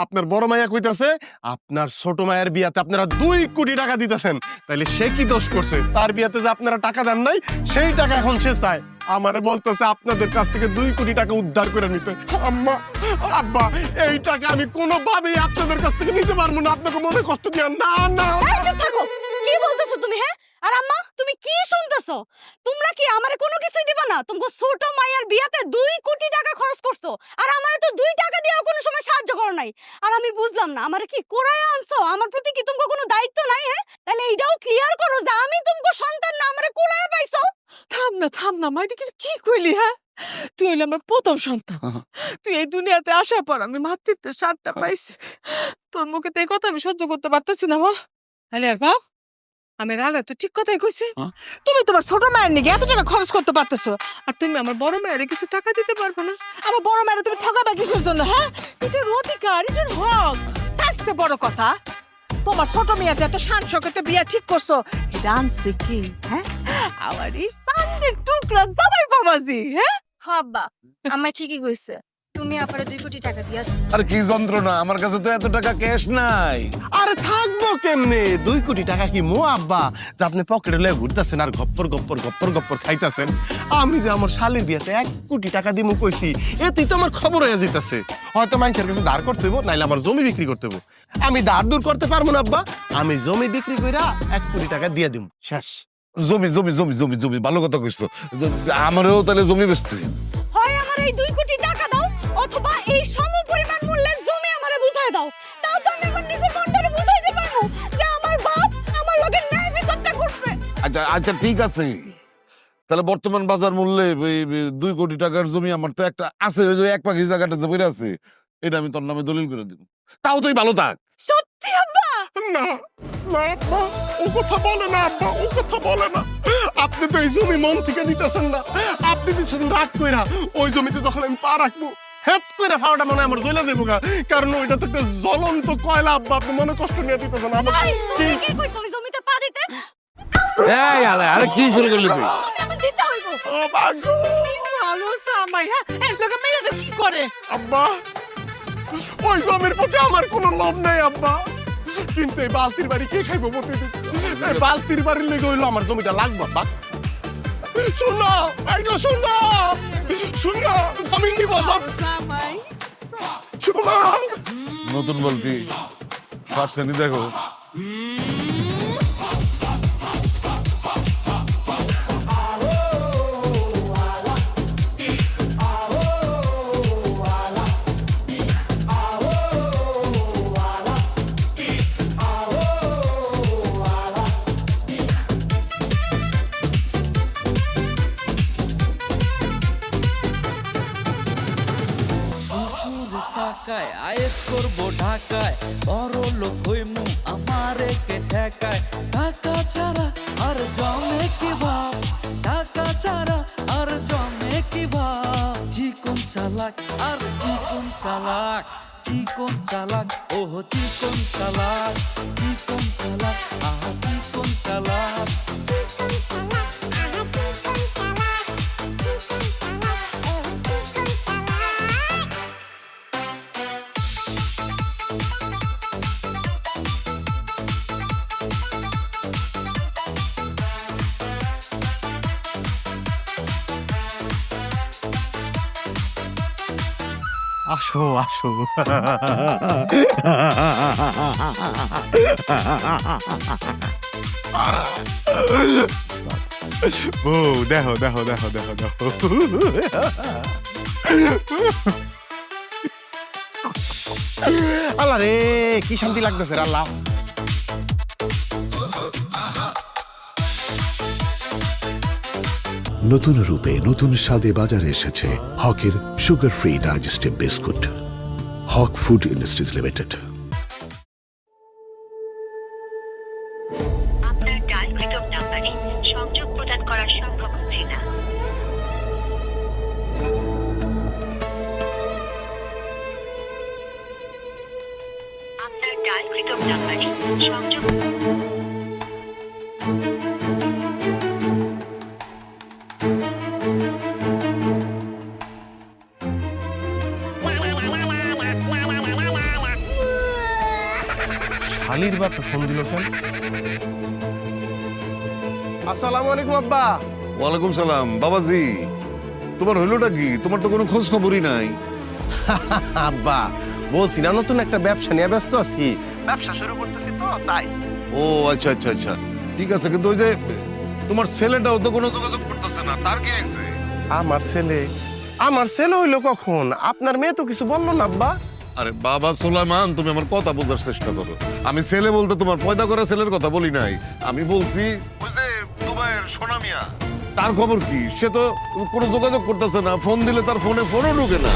আপনার বড় মাইয়া কইতাছে আপনার ছোট মায়ের বিয়াতে আপনারা 2 কোটি টাকা দিতেছেন, তাইলে সে কি দোষ করছে? তার বিয়াতে যে আপনারা টাকা দেন নাই, সেই টাকা এখন সে চায়, আমারে বলতেছে আপনাদের কাছ থেকে 2 কোটি টাকা উদ্ধার করে নিতে। আম্মা আব্বা, এই টাকা আমি কোনোভাবেই আপনাদের কাছ থেকে নিতে পারবো না, আপনাকে মনে কষ্ট দিও না। না এই চুপ থাকো, কি বলতেছো তুমি? হ্যাঁ, আর আম্মা তুমি কি শুনতেছো? তোমরা কি আমারে কোনো কিছুই দিবা না? তোমাকে ছোট মায়ের বিয়াতে 2 কোটি টাকা খরচ করছো, আর আমারে তো 2 টাকা দিয়েও কোনো সময় সাহায্য করো নাই। আর আমি বুঝলাম না, আমারে কি কোরায় আনছো? আমার প্রতি কি তোমাকে কোনো দায়িত্ব নাই? হ্যাঁ, তাহলে এইটাও ক্লিয়ার করো যে আমি তোমাকে সন্তান না, আমারে কোরায় পাইছো। থাম না মা, এটা কিন্তু কি কইলি? হ্যাঁ, তুই হইলে আমার প্রথম সন্তান, তুই এই দুনিয়াতে আসার পর আমি মাতৃত্বের স্বাদটা পাইছি। তোর মুখে তো এই কথা আমি সহ্য করতে পারতেছি না মা। আলে আর বাপ, আমি রালে তো ঠিক কথাই কইছি, তুমি তোমার ছোট মায়ের নিয়ে এত টাকা খরচ করতে পারতেছো, আর তুমি আমার বড় মায়ের কিছু টাকা দিতে পারবে না? আমার বড় মায়ের তুমি ঠকাবে কিসের জন্য? হ্যাঁ, এটার অধিকার, এটার হক। তার চেয়ে বড় কথা, তোমার ছোট মেয়ের একটা শান শোকতে বিয়া ঠিক করছো, এটা আনছে কি? হ্যাঁ, আমার এই চাঁদের টুকরা জামাই বাবাজি। হ্যাঁ আব্বা, আমায় ঠিকই কইছে, তুমি আপারে 2 কোটি টাকা দিয়া। আরে কি যন্ত্রণা, আমার কাছে তো এত টাকা ক্যাশ নাই। আরে থাকবো কেমনে? 2 কোটি টাকা কি মো আব্বা যে আপনি পকেটে লয়ে ঘুরতেছেন আর গপ্পর খাইতেছেন? আমি যে আমার শালির বিয়াতে 1 কোটি টাকা দিমু কইছি, এতেই তো আমার খবর হয়ে যেতেছে। হয়তো মানুষের কাছে ধার করতে হইব, নাইলে আমার জমি বিক্রি করতে হইব। আমি ধার দূর করতে পারবো না আব্বা, আমি জমি বিক্রি কইরা 1 কোটি টাকা দিয়ে দিমু, শেষ। জমি ভালো কথা কইছো। আমারও তাহলে জমি বেচতে হইব। হয় আমার এই 2 কোটি টাকা দাও, অথবা এই সমপরিমাণ মূল্যের জমি আমারে বুঝায় দাও। তাও তো আমি আমার নিজের মনটারে বুঝাইতে পারবো যে আমার বাপ আমার লগে ন্যায় বিচারটা করছে। আচ্ছা ঠিক আছে, তাহলে বর্তমান বাজার মূল্যে 2 কোটি টাকার জমি আমার তো একটা আছে, ওই যে 1 পাখি জায়গাটা যে পড়ে আছে, এটা আমি তোর নামে দলিল করে দিব। তাও তুই ভালো থাক। সত্যি আব্বা? না না আব্বা, ও কথা বলে না আব্বা, ও কথা বলে না। আপনি তো এই জমি মন থেকে নিতেছেন না, আপনি দিচ্ছেন রাগ কইরা। ওই জমিতে যখন আমি পা রাখবো, হেট করে ফাওয়াটা মনে হয় আমার জ্বলে যাবো গা, কারণ ওইটা তো একটা জ্বলন্ত কয়লা আব্বা, আপনি মনে কষ্ট নিয়ে দিতেছেন আমাকে। এই, তুমি কি কইছো ওই জমিতে পা দিতে? এই আরে কি শুরু করলি তুই? তুমি আমার দিতে হইব। ও ভাগো ভালো জামাই। হ্যাঁ, এই লোকে মেয়েটা কি করে? আব্বা, ওই জমির প্রতি আমার কোনো লোভ নাই আব্বা, কিন্তু এই বালতির বাড়ি কে খাইবো প্রতিদিন? এই বালতির বাড়ির লেগে হইলো আমার জমিটা লাগবে আব্বা। শুনো এইটা শুনো, জমি নিব, জামাই শুনো। নতুন বলতি পারছেনি দেখো। টাকায় আয়েস করবো ঢাকায় বড় লোক হইমু আমারে কে ঠেকায় টাকা ছাড়া আর জমে কি ভাব টাকা ছাড়া আর জমে কি ভাব চিকন চালাক আর চিকন চালাক চিকন চালাক ওহ চিকন চালাক আহা চিকন চালাক আসো আসো বউ দেখো দেখো দেখো দেখো দেখো আল্লাহ রে কি শান্তি লাগতেছে রে আল্লাহ। নতুন রূপে নতুন স্বাদে বাজারে এসেছে হকের সুগার ফ্রি ডাইজেস্টিভ বিস্কুট। হক ফুড ইন্ডাস্ট্রিজ লিমিটেড। আপনার ডায়ালকৃত নাম্বারে সংযোগ প্রদান করা সম্ভব হচ্ছে না। আপনার ডায়ালকৃত নাম্বারে সংযোগ শালির বাপ ফোন দিল কেন? আসসালামু আলাইকুম আব্বা। ওয়ালাইকুম সালাম বাবাজি, তোমার হইলোটা কি? তোমার তো কোনো খোঁজ খবরই নাই। আব্বা বলছি না নতুন একটা ব্যবসা নিয়ে ব্যস্ত আছি, ব্যবসা শুরু করতেছি তো তাই। ও আচ্ছা আচ্ছা আচ্ছা, ঠিক আছে। কিন্তু ওই যে তোমার ছেলেটাও তো কোনো যোগাযোগ করতেছে না, তার কি হয়েছে? আমার ছেলে হইলো কখন? আপনার মেয়ে তো কিছু বললো না আব্বা। আরে বাবা সুলাইমান, তুমি আমার কথা বোঝার চেষ্টা করো। আমি ছেলে বলতে তোমার পয়দা করা ছেলের কথা বলি নাই। আমি বলছি ওই যে দুবাইয়ের সোনা মিয়া, তার খবর কি? সে তো কোনো যোগাযোগ করতেছে না, ফোন দিলে তার ফোনও ঢুকে না।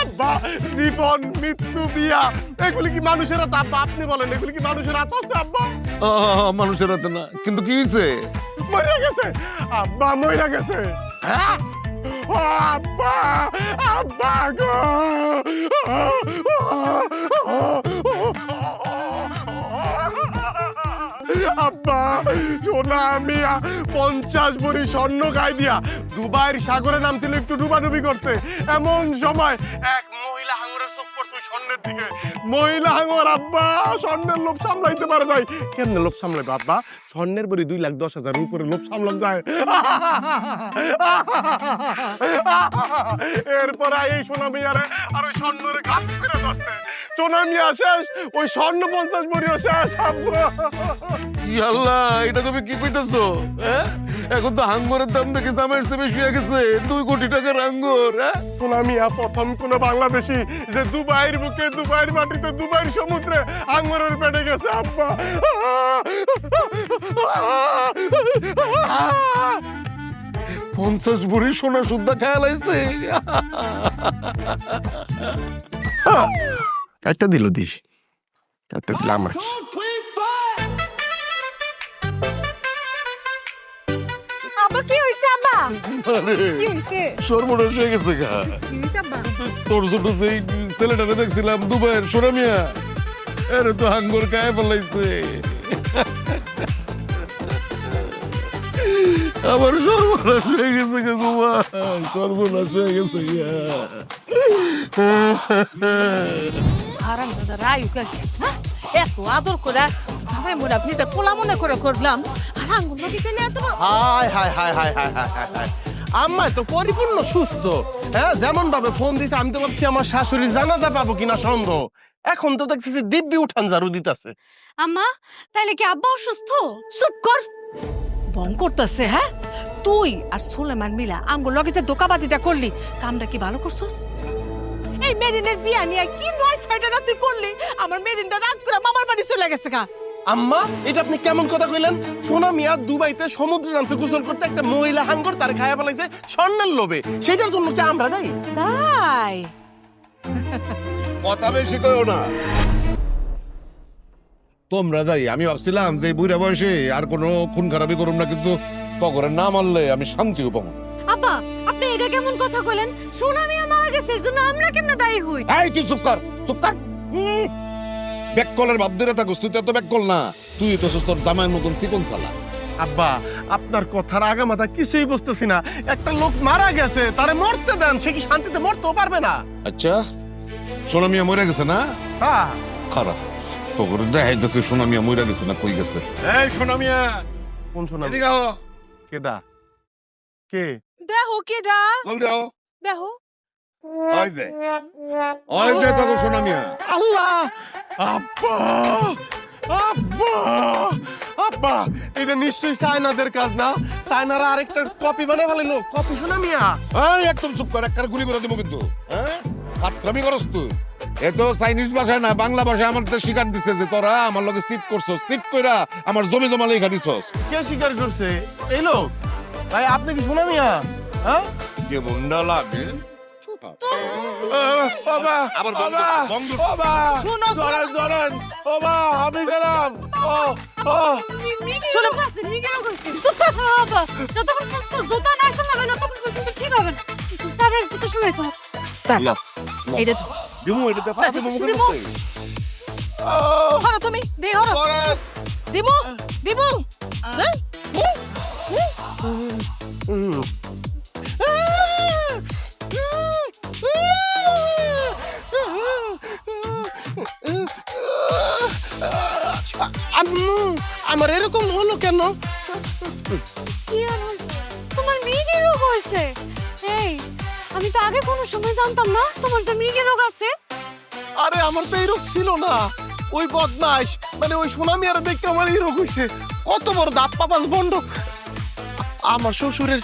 আব্বা জীবন মৃত্যু বিয়া এগুলি কি মানুষের হাতে? আব্বা আপনি বলেন এগুলি কি মানুষের হাতে আছে? আব্বা মানুষের হাতে না, কিন্তু কি হয়েছে? মরে গেছে আব্বা, মরে গেছে। হ্যাঁ? ও আব্বা, আব্বা গো আব্বা, সোনা মিয়া 50 ভরি স্বর্ণ গায়ে দিয়া দুবাইয়ের সাগরে নামছিল একটু ডুবাডুবি করতে। এমন সময় এক মহিলা হাঙরের চোখ পড়ছে ওই স্বর্ণের দিকে। মহিলা হাঙর আব্বা স্বর্ণের লোভ সামলাইতে পারে নাই। কেমনে লোভ সামলাইবে আব্বা? স্বর্ণের বড়ি 2,10,000 উপরে লোভ সামলাম যায়। এরপর এই সোনা মিয়ারে আর ওই স্বর্ণের ঘাত করে ধরতে। সোনা মিয়া শেষ, ওই স্বর্ণ 50 ভরিও শেষ আব্বা। আল্লাহ, এটা তুমি কি কইতেছো? হ্যাঁ, এখন তো হাঙ্গরের দাম দেখে জামাইয়ের চেয়ে বেশি হয়ে গেছে। 2 কোটি টাকার হাঙ্গর। সোনা মিয়া প্রথম কোন বাংলাদেশি যে দুবাইয়ের বুকে, দুবাইয়ের মাটিতে, দুবাইয়ের সমুদ্রে হাঙ্গরের পেটে গেছে আব্বা। 50 ভরি সোনা সুদ্ধা খেয়াল আইছে। কাটটা দিল দিস, কাটটা দিল আমার। আব্বা কি হইছে? আব্বা কি হইছে? সর্বনাশ হয়ে গেছে গা। কি হইছে আব্বা? তোর ছোট সেই ছেলেটাকে দেখছিলাম দুবাইয়ের সোনা মিয়া, এর তো হাঙ্গর গায়ে ফেলাইছে। আমার সর্বনাশ হয়ে গেছে গে তোমার, সর্বনাশ হয়ে গেছে গা। হারামজাদা রায়ুকা হ্যাঁ, এত আদর করে সবাই মোরা আপনি এটা পোলা মনে করে করলাম, আর আঙ্গুল নাকি কেন এত বড়? হায় হায় হায় হায় হায় হায় হায় হায়, আম্মা তো পরিপূর্ণ সুস্থ। হ্যাঁ, যেমন ভাবে ফোন দিতে আমি তো ভাবছি আমার শাশুড়ির জানাজা পাবো কিনা সন্দেহ। এখন তো দেখতেছি দিব্যি উঠান ঝাড়ু দিতেছে। আম্মা, তাইলে কি আব্বা অসুস্থ? চুপ কর, বং করতেছে। হ্যাঁ, তুই আর সুলেমান মিলা আঙ্গুল লগে যে দোকাবাজিটা করলি, কামটা কি ভালো করছস? এই মেরিনের বিয়া নিয়ে কি নয় ছয়টা রাত করলি আমার মেরিনটা রাগ করে মামার বাড়ি চলে গেছে গা। আম্মা এটা আপনি কেমন কথা কইলেন? সোনা মিয়া দুবাইতে সমুদ্রে নামছে গোসল করতে, একটা মহিলা হাঙ্গর তার খায়া ফেলাইছে স্বর্ণের লোভে, সেটার জন্য কি আমরা দায়ী? তাই কথা বেশি কইও না। তোমরা যাই, আমি ভাবছিলাম যে বুড়া বয়সে আর কোনো খুন খারাপি করুম না, কিন্তু তগরের না মারলে আমি শান্তিও পাবো। আব্বা আপনি এটা কেমন কথা কইলেন? সুনামি মারা গেছে এর জন্য আমরা কেমনে দায়ী হই? এই তুই চুপ কর, চুপ কর। ব্যাককলের ভাব ধরে থাকস, তুই তো এত ব্যাককল না, তুই তো তোর জামাইয়ের মতন চিকন চালা। আব্বা আপনার কথার আগা মাথা কিছুই বুঝতেছি না। একটা লোক মারা গেছে, তারে মরতে দেন, সে কি শান্তিতে মরতেও পারবে না? আচ্ছা সোনা মিয়া মরে গেছে না? হ্যাঁ খারাপ তগর দেখাইতেছে সোনা মিয়া মরে গেছে না কই গেছে। এই সোনা মিয়া, কোন শোনা? এদিকে আও। কেডা? কে? দেখো কেডা? জলদি আও। দেখো ওই যে তগর সোনা মিয়া। আল্লাহ! আব্বা! আব্বা! আব্বা! এটা নিশ্চয়ই চায়নাদের কাজ না? চায়নারা আরেকটা কপি বানায় ফেলাইলো। কপি শোনা মিয়া। এই একদম চুপ কর, একবার গুলি করে দেবো কিন্তু। হ্যাঁ ফাটকামি করস তুই। এ তো চাইনিজ ভাষায় না, বাংলা ভাষায় আমার শিকার দিচ্ছে যে তোরা আমার লগে চিট করছস, চিট কইরা আমার জমি জমা লেখা দিছস। কে স্বীকার করছে? এই লোক? ভাই আপনি কি শোনা মিয়া? হ্যাঁ? কে মুন্ডা লাগে? বাবা! আবার বন্ধ বাবা! কর, বন্ধ কর। বাবা! শোনো, ধরেন, ধরেন! বাবা, আমি গেলাম। মিগেরও কাছে চুপ থাকো আব্বা। যতক্ষণ পর্যন্ত জুতা না শোনাবে না ততক্ষণ পর্যন্ত ঠিক হবে না। স্যারের জুতা শোনাই তো। এইটা তো দিমু এটা দে, পাঁচ দিমু মুখে দিমু। দিতে। হরো তুমি দে হরো ধরেন। দিমু দিমু হ্যাঁ? আমার এরকম হলো কেন? কি আর হইছে? তোমার মৃগী রোগ হয়েছে। এই আমি তো আগে কোনো সময় জানতাম না তোমার যে মৃগী রোগ আছে। আরে আমার তো এই রোগ ছিল না। ওই বদমাস মানে ওই সোনামি আর দেখতে আমার এই রোগ হয়েছে। কত বড় দাঁত পাপাস বন্ধ। আমার শ্বশুরের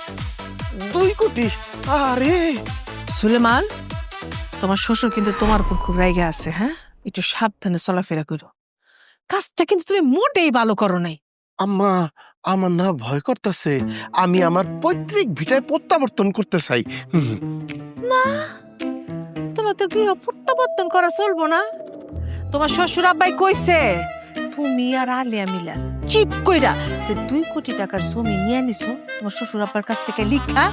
2 কোটি। আরে সুলেমান, তোমার শ্বশুর কিন্তু তোমার উপর খুব রেগে আছে। হ্যাঁ, একটু সাবধানে চলাফেরা করো। কাজটা কিন্তু তুমি মোটেই ভালো করো নাই। আম্মা, আমার না ভয় করতেছে। আমি আমার পৈতৃক ভিটায় প্রত্যাবর্তন করতে চাই। না, তোমার তো গৃহ প্রত্যাবর্তন করা চলবো না। তোমার শ্বশুর আব্বাই কইছে তুমি আর আলিয়া মিলাস চিট কইরা যে 2 কোটি টাকার জমি নিয়ে নিছো তোমার শ্বশুর আব্বার কাছ থেকে লিখা,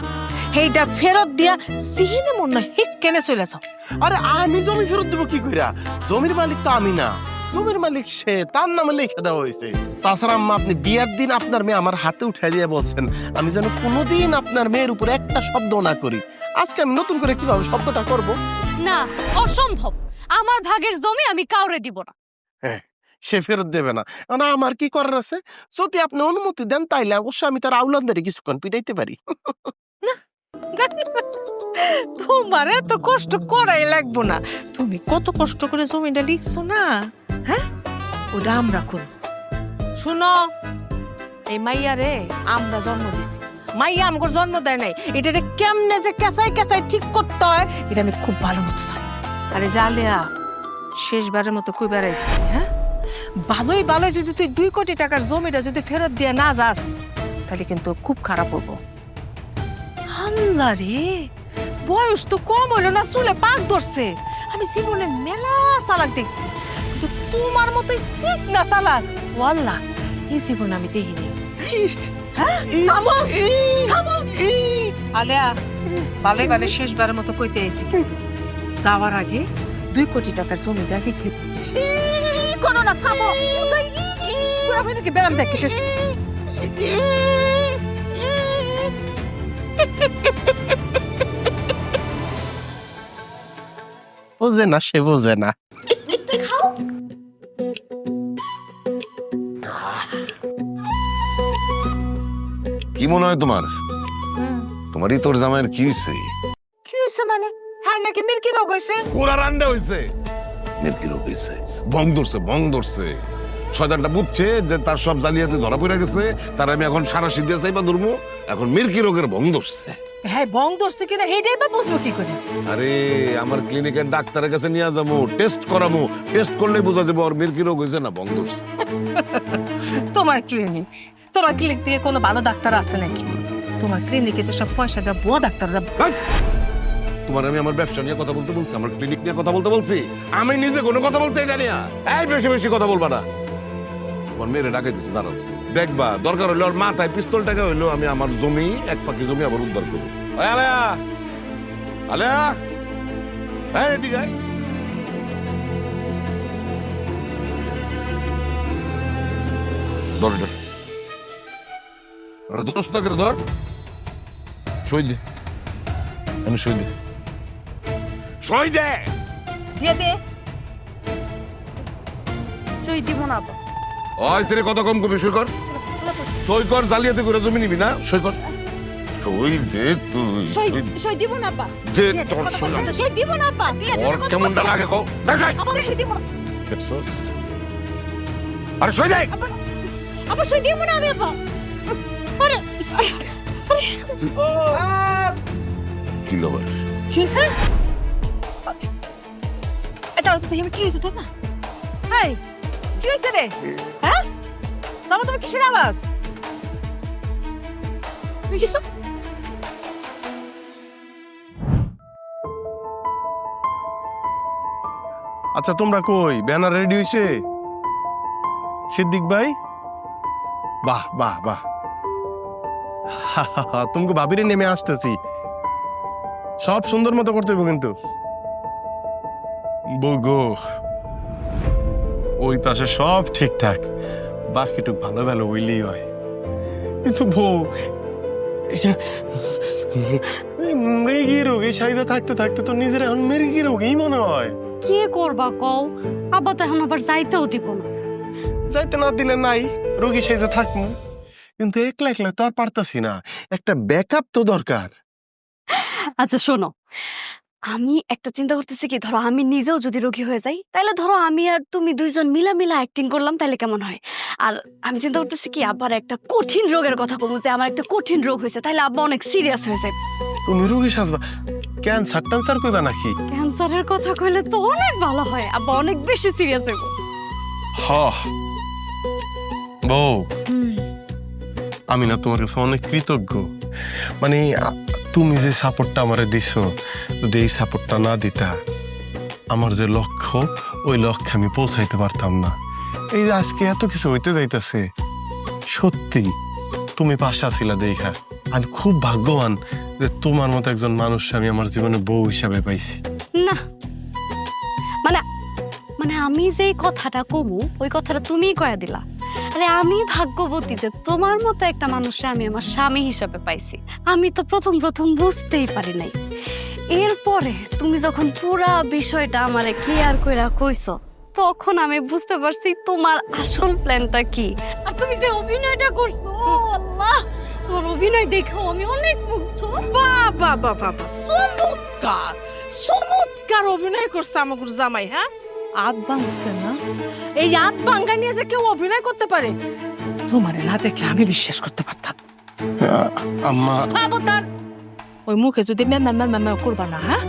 সেইটা ফেরত দিয়া সিহিনে মন না হিক কেনে চলে যাও। আরে আমি জমি ফেরত দেবো কি কইরা? জমির মালিক তো আমি না, জমির মালিক সে, তার নামে লিখে দেওয়া হয়েছে। তাছাড়া আম্মা, আপনি বিয়ার দিন আপনার মেয়ে আমার হাতে উঠাই দিয়ে বলছেন আমি যেন কোনোদিন আপনার মেয়ের উপরে একটা শব্দ না করি। আজকে আমি নতুন করে কিভাবে শব্দটা করব? না, অসম্ভব। আমার ভাগের জমি আমি কাউরে দিব না। হ্যাঁ, সে ফেরত দেবে না। না, আমার কি করার আছে? যদি আপনি অনুমতি দেন তাইলে অবশ্যই আমি তার আউলাদদের কিছুক্ষণ পিটাইতে পারি। তোমার এত কষ্ট করাই লাগবো না। তুমি কত কষ্ট করে জমিটা লিখছো না, হ্যাঁ, ওটা আমরা করব। শুনো, এই মাইয়া রে আমরা জন্ম দিছি, মাইয়া আমগর জন্ম দেয় নাই। এটা কেমনে যে কেঁচাই কেঁচাই ঠিক করতে হয় এটা আমি খুব ভালো মতো জানি। আরে জালিয়া, শেষবারের মতো কই বেড়াইছি, হ্যাঁ, ভালোই ভালোই যদি তুই 2 কোটি টাকার জমিটা যদি ফেরত দিয়ে না যাস তাহলে কিন্তু খুব খারাপ হবো। আল্লাহ রে, বয়স তো কম হইলো না, চুলে পাক ধরছে। আমি জীবনে মেলা চালাক দেখছি, কিন্তু তোমার মতোই সিক না চালাক ওয়াল্লাহ এই জীবন আমি দেখিনি। আলিয়া, ভালোই ভালো শেষবারের মতো কইতে আইছি, কিন্তু যাওয়ার আগে 2 কোটি টাকার জমিটা লিখে দিচ্ছি। কোনো না, থামো। নাকি বেড়াম দেখতেছি। বোঝে না, সে বোঝে না। কি মনে হয় তোমার? তোমারই তোর জামাইয়ের কি হয়েছে? কি হয়েছে মানে? হ্যাঁ নাকি মিল্কি রোগ হয়েছে? পুরা রান্না হয়েছে। মিল্কি রোগ হয়েছে, ভং ধরছে, ভং ধরছে। শয়তানটা বুঝছে যে তার সব জালিয়াতি ধরা পড়ে গেছে, তার আমি এখন সারাশি দিয়ে চাইবা ধরবো, এখন মিল্কি রোগের ভং ধরছে। হ্যাঁ বং ধরছে কিনা হেডেই বা বুঝবো কি করে? আরে আমার ক্লিনিকের ডাক্তারের কাছে নিয়ে যাবো, টেস্ট করামু, টেস্ট করলে বোঝা যাবে ওর মির্কি রোগ হয়েছে না বং ধরছে। তোমার ক্লিনিক থেকে কোনো ভালো ডাক্তার আছে নাকি? তোমার ক্লিনিকে তো সব পয়সা দেওয়া বুয়া ডাক্তাররা। তোমার আমি আমার ব্যবসা নিয়ে কথা বলতে বলছি, আমার ক্লিনিক নিয়ে কথা বলতে বলছি? আমি নিজে কোনো কথা বলছি এটা নিয়ে? এই বেশি বেশি কথা বলবা না। তোমার মেয়েরে ডাকাইতেছে, দাঁড়াও দেখবা, দরকার হইলে ওর মাথায় পিস্তল টাকা হইলেও আমি আমার জমি, এক পাখি জমি আবার উদ্ধার করবো। ওই আলেয়া, আলেয়া, এই এদিকে আয়। ধর এটা। আরে দোস্ত না করে ধর। সই দে। আমি সই দে। সই দে। দিয়ে দে। সই দিব না আপা। ওই সেরে কত কম কবি, সই কর। সই কর, জালিয়াতি করে জমি নিবি না, সই কর। সই দে তুই। সই দিব না আপা। দে তোর সই। সই দিব না আপা। ওর কেমনটা লাগে কও। দেখ যাই। আপা সই দিব না। দেখছস? আরে সই দে। আপা সই দিব না আমি আপা। আরে কি লবার? কি হয়েছে? এটা অল্প থেকে কি হয়েছে তোর না? হাই কি হয়েছে রে? হ্যাঁ তোমার কিসের আওয়াজ? আচ্ছা তোমরা কই, ব্যানার রেডি হইছে? সিদ্দিক ভাই, বাহ বাহ বাহ, তোমাকে ভাবিরে নেমে আসতেছি, সব সুন্দর মতো করতে হবে কিন্তু। বগো ওই পাশে সব ঠিকঠাক, বাকিটুক ভালো ভালো হইলেই হয়। কিন্তু বউ মৃগী রোগী সাইদা থাকতে থাকতে তো নিজের এখন মৃগী রোগী মনে হয়। কি করবা কও? আব্বা তো এখন আবার যাইতেও দিব না। যাইতে না দিলে নাই, রোগী সাইজে থাকবো, কিন্তু একলা একলা তো আর পারতাছি না, একটা ব্যাকআপ তো দরকার। আচ্ছা শোনো, আমি একটা চিন্তা করতেছি কি, ধরো আমি নিজেও যদি রোগী হয়ে যাই, তাহলে ধরো আমি আর তুমি দুইজন মিলা অ্যাক্টিং করলাম, তাহলে কেমন হয়? আর আমি চিন্তা করতেছি কি, আব্বার একটা কঠিন রোগের কথা কমু, যে আমার একটা কঠিন রোগ হয়েছে, তাহলে আব্বা অনেক সিরিয়াস হয়ে যায়। তুমি রোগী সাজবা, ক্যান্সার ট্যান্সার কইবা নাকি? ক্যান্সারের কথা কইলে তো অনেক ভালো হয়, আব্বা অনেক বেশি সিরিয়াস হইব। হ বউ, আমি না তোমার কাছে অনেক কৃতজ্ঞ। মানে তুমি যে সাপোর্টটা আমারে দিছো, যদি এই সাপোর্টটা না দিতা, আমার যে লক্ষ্য, ওই লক্ষ্যে আমি পৌঁছাইতে পারতাম না। এই যে আজকে এত কিছু হইতে যাইতেছে, সত্যি তুমি পাশে ছিলা দেখা আমি খুব ভাগ্যবান যে তোমার মতো একজন মানুষ আমি আমার জীবনে বউ হিসাবে পাইছি। না মানে মানে আমি যে কথাটা কমু, ওই কথাটা তুমিই কয়া দিলা। আরে আমি ভাগ্যবতী যে তোমার মতো একটা মানুষকে আমি আমার স্বামী হিসাবে পাইছি। আমি তো প্রথম বুঝতেই পারি নাই। এরপরে তুমি যখন পুরা বিষয়টা আমারে ক্লিয়ার কইরা কইছো, তখন আমি বুঝতে পারছি তোমার আসল প্ল্যানটা কি। আর তুমি যে অভিনয়টা করছো, আল্লাহ, তোমার অভিনয় দেখেও আমি অনেক মুগ্ধ। বাবা বাবা চমৎকার চমৎকার অভিনয় করছে আমাকে জামাই। হ্যাঁ আত ভাঙছে না? এই আত ভাঙ্গা নিয়ে যে কেউ অভিনয় করতে পারে, তোমারে না দেখলে আমি বিশ্বাস করতে পারতাম। আম্মা সাবধান, ওই মুখে যদি ম্যাম করবা না। হ্যাঁ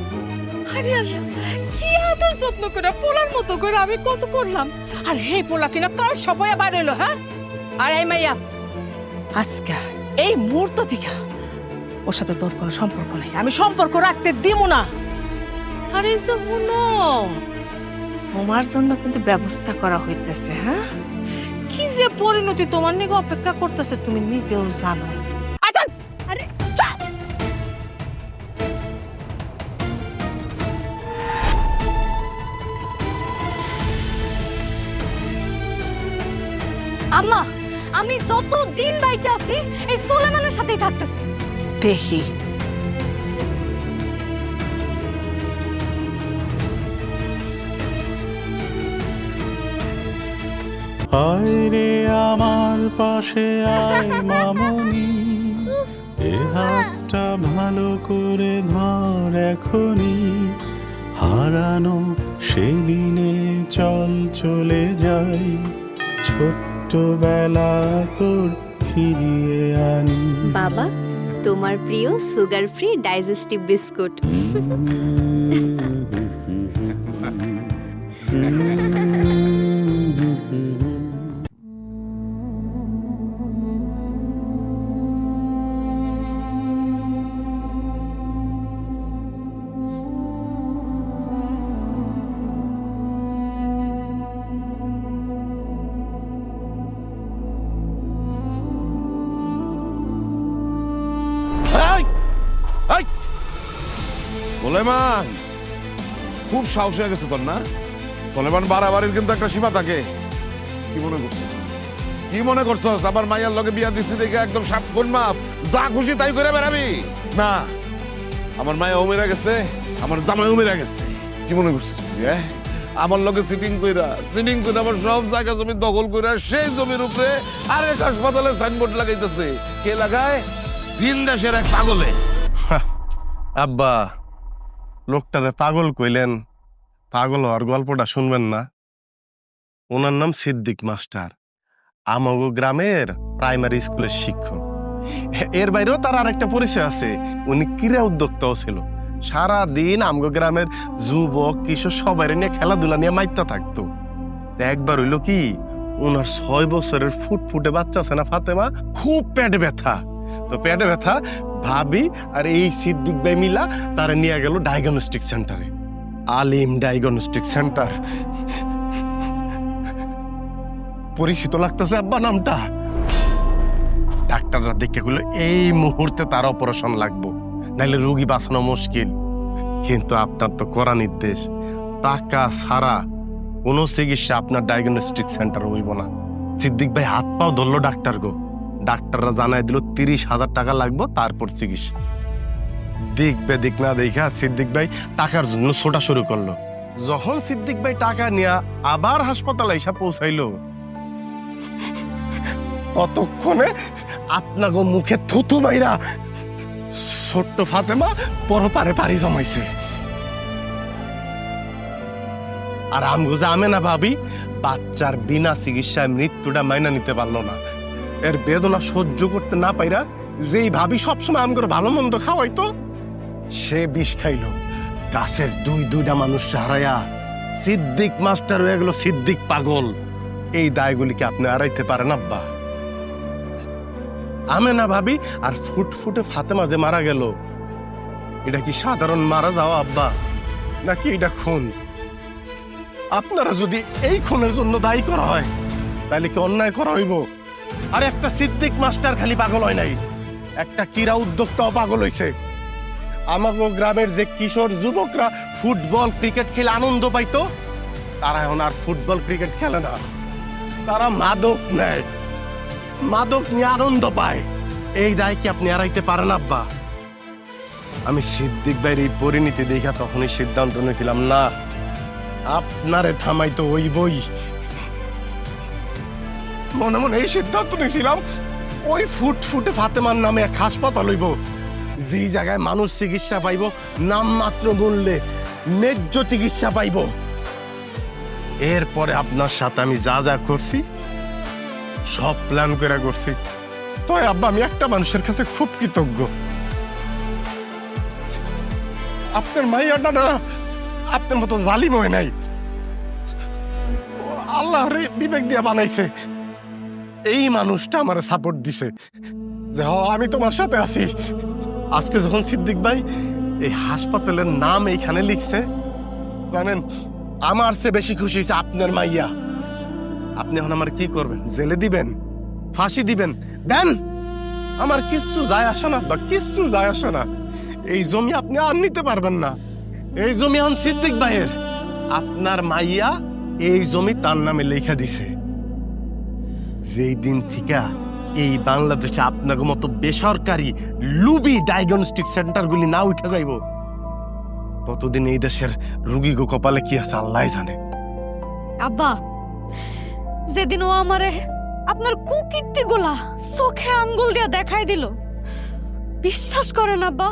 আরে আল্লাহ, কি আদর যত্ন করে পোলার মতো করে আমি কত করলাম, আর হে পোলা কিনা কাল সবাই বার হইলো। হ্যাঁ আর এই মাইয়া, আজকে এই মুহূর্ত থেকে ওর সাথে তোর কোনো সম্পর্ক নেই, আমি সম্পর্ক রাখতে দিব না। আরে শুনো, তোমার জন্য কিন্তু ব্যবস্থা করা হইতেছে। হ্যাঁ কি যে পরিণতি তোমার নিকে অপেক্ষা করতেছে তুমি নিজেও জানো। আচ্ছা আরে আম্মা, আমি যতদিন বাইচে আছি এই সুলেমানের সাথেই থাকতেছি। দেখি আয় রে আমার পাশে আয় মামনি, এ হাতটা ভালো করে ধর এখনি, হারানো সেদিনে চল চলে যাই, ছোট্টবেলা তোর ফিরিয়ে আনি। বাবা, তোমার প্রিয় sugar free digestive biscuit. Soleman, খুব সাহস হয়ে গেছে তোর না? সোলেমান, বাড়াবাড়ির কিন্তু একটা সীমা থাকে। কি মনে করছিস? কি মনে করছস আমার মাইয়ার লগে বিয়া দিছি দেখে একদম সাপ কোন মাপ যা খুশি তাই করে বেড়াবি? না, আমার মায়া উমেরা গেছে, আমার জামাই উমেরা গেছে। কি মনে করছিস তুই, আমার লগে সিটিং কইরা আমার সব জায়গা জমি দখল কইরা সেই জমির উপরে আরেক হাসপাতালে সাইনবোর্ড লাগাইতেছে। কে লাগায়? ভিন দেশের এক পাগলে। আব্বা, লোকটারে পাগল কইলেন, পাগল হওয়ার গল্পটা শুনবেন না? ওনার নাম সিদ্দিক মাস্টার, আমাগো গ্রামের প্রাইমারি স্কুলের শিক্ষক। এর বাইরেও তার আরেকটা পরিচয় আছে, উনি ক্রীড়া উদ্যোক্তাও ছিল। সারা দিন আমগো গ্রামের যুবক কিশোর সবাই নিয়ে খেলাধুলা নিয়ে মাইতে থাকতো। একবার হইলো কি, ওনার 6 বছরের ফুটফুটে বাচ্চা আছে না ফাতেমা, খুব পেটে ব্যথা। তো পেটে ব্যথা ভাবি আর এই সিদ্দিক ভাই মিলা তারা নিয়ে গেল ডায়াগনস্টিক সেন্টারে। আলিম ডায়াগনস্টিক সেন্টার, পরিচিত লাগতেছে আব্বা নামটা? ডাক্তাররা দেখে গেল এই মুহূর্তে তার অপারেশন লাগবে, নাইলে রোগী বাঁচানো মুশকিল। কিন্তু আপনার তো করা নির্দেশ, টাকা ছাড়া কোনো চিকিৎসা আপনার ডায়াগনস্টিক সেন্টার হইব না। সিদ্দিক ভাই হাত পাও ধরলো ডাক্তার গো। ডাক্তাররা জানাই দিল 30,000 টাকা লাগবে, তারপর চিকিৎসা। দিক বেদিক না দেখা সিদ্দিক ভাই টাকার জন্য ছোটা শুরু করলো। যখন সিদ্দিক ভাই টাকা নিয়ে আবার হাসপাতালে এসে পৌঁছাইলো, ততক্ষণে আপনাগো মুখে থুতু মাইরা ছোট্ট ফাতেমা পরপারে পাড়ি জমাইছে। আর আমগো যে আমে না ভাবি, বাচ্চার বিনা চিকিৎসায় মৃত্যুটা মাইনা নিতে পারলো না। এর বেদনা সহ্য করতে না পাইরা যেই ভাবি সবসময় আমগোর ভালো মন্দ খাওয়াইতো, সে বিষ খাইলো। গাছের দুইটা মানুষ হারাইয়া সিদ্দিক মাস্টার হয়ে গেল সিদ্দিক পাগল। এই দায়গুলিকে আপনি এড়াইতে পারেন আব্বা? আমে না ভাবি আর ফুটফুটে ফাতেমা যে মারা গেল, এটা কি সাধারণ মারা যাওয়া আব্বা, নাকি এটা খুন? আপনারা যদি এই খুনের জন্য দায়ী করা হয়, তাহলে কি অন্যায় করা হইব? আর একটা সিদ্দিক মাস্টার খালি পাগল হয় নাই, একটা ক্রীড়া উদ্যোক্তাও পাগল হইছে। আমাগো গ্রামের যে কিশোর যুবকরা ফুটবল ক্রিকেট খেলে আনন্দ পাইতো, তারা এখন আর ফুটবল ক্রিকেট খেলে না, তারা মাদক নেয়, মাদক নিয়ে আনন্দ পায়। এই দায় কি আপনি এড়াইতে পারেন আব্বা? আমি সিদ্দিক ভাইয়ের এই পরিণতি দেখা তখনই সিদ্ধান্ত নিয়েছিলাম, না, আপনারে থামাইতো হইবই। মনে মনে এই সিদ্ধান্ত নিয়েছিলাম, ওই ফুটফুটে ফাতেমার নামে এক হাসপাতাল হইব, যে জায়গায় মানুষ চিকিৎসা পাইব নামমাত্র মূল্যে, ন্যায্য চিকিৎসা পাইব। এরপরে আপনার সাথে আমি যা যা করছি সব প্ল্যান করে করছি। তো আব্বা, আমি একটা মানুষের কাছে খুব কৃতজ্ঞ, আপনার মাইয়াটা না আপনার মতো জালিম হয় নাই, আল্লাহর বিবেক দিয়ে বানাইছে। এই মানুষটা আমার সাপোর্ট দিছে যে আমি তোমার সাথে আছি। আজকে যখন সিদ্দিক ভাই এই হাসপাতালের নাম এইখানে লিখছে, জানেন আমার চেয়ে বেশি খুশি হয়েছে আপনার মাইয়া। আপনি এখন আমার কি করবেন? জেলে দিবেন? ফাঁসি দিবেন? দেন, আমার কিচ্ছু যায় আসে না বা কিচ্ছু যায় আসে না। এই জমি আপনি আর নিতে পারবেন না, এই জমি এখন সিদ্দিক ভাইয়ের। আপনার মাইয়া এই জমি তার নামে লেখা দিছে। যেই দিন থেকে এই বাংলাদেশে আপনার মতো বেসরকারি লুবি ডায়াগনস্টিক সেন্টারগুলি না উঠে যাইব, ততদিন এই দেশের রুগী গো কপালে কি আছে আল্লাহ জানে। আব্বা, যেদিন ও আমারে আপনার কুকীর্তি গুলা চোখে আঙ্গুল দিয়ে দেখাই দিল, বিশ্বাস করেন আব্বা,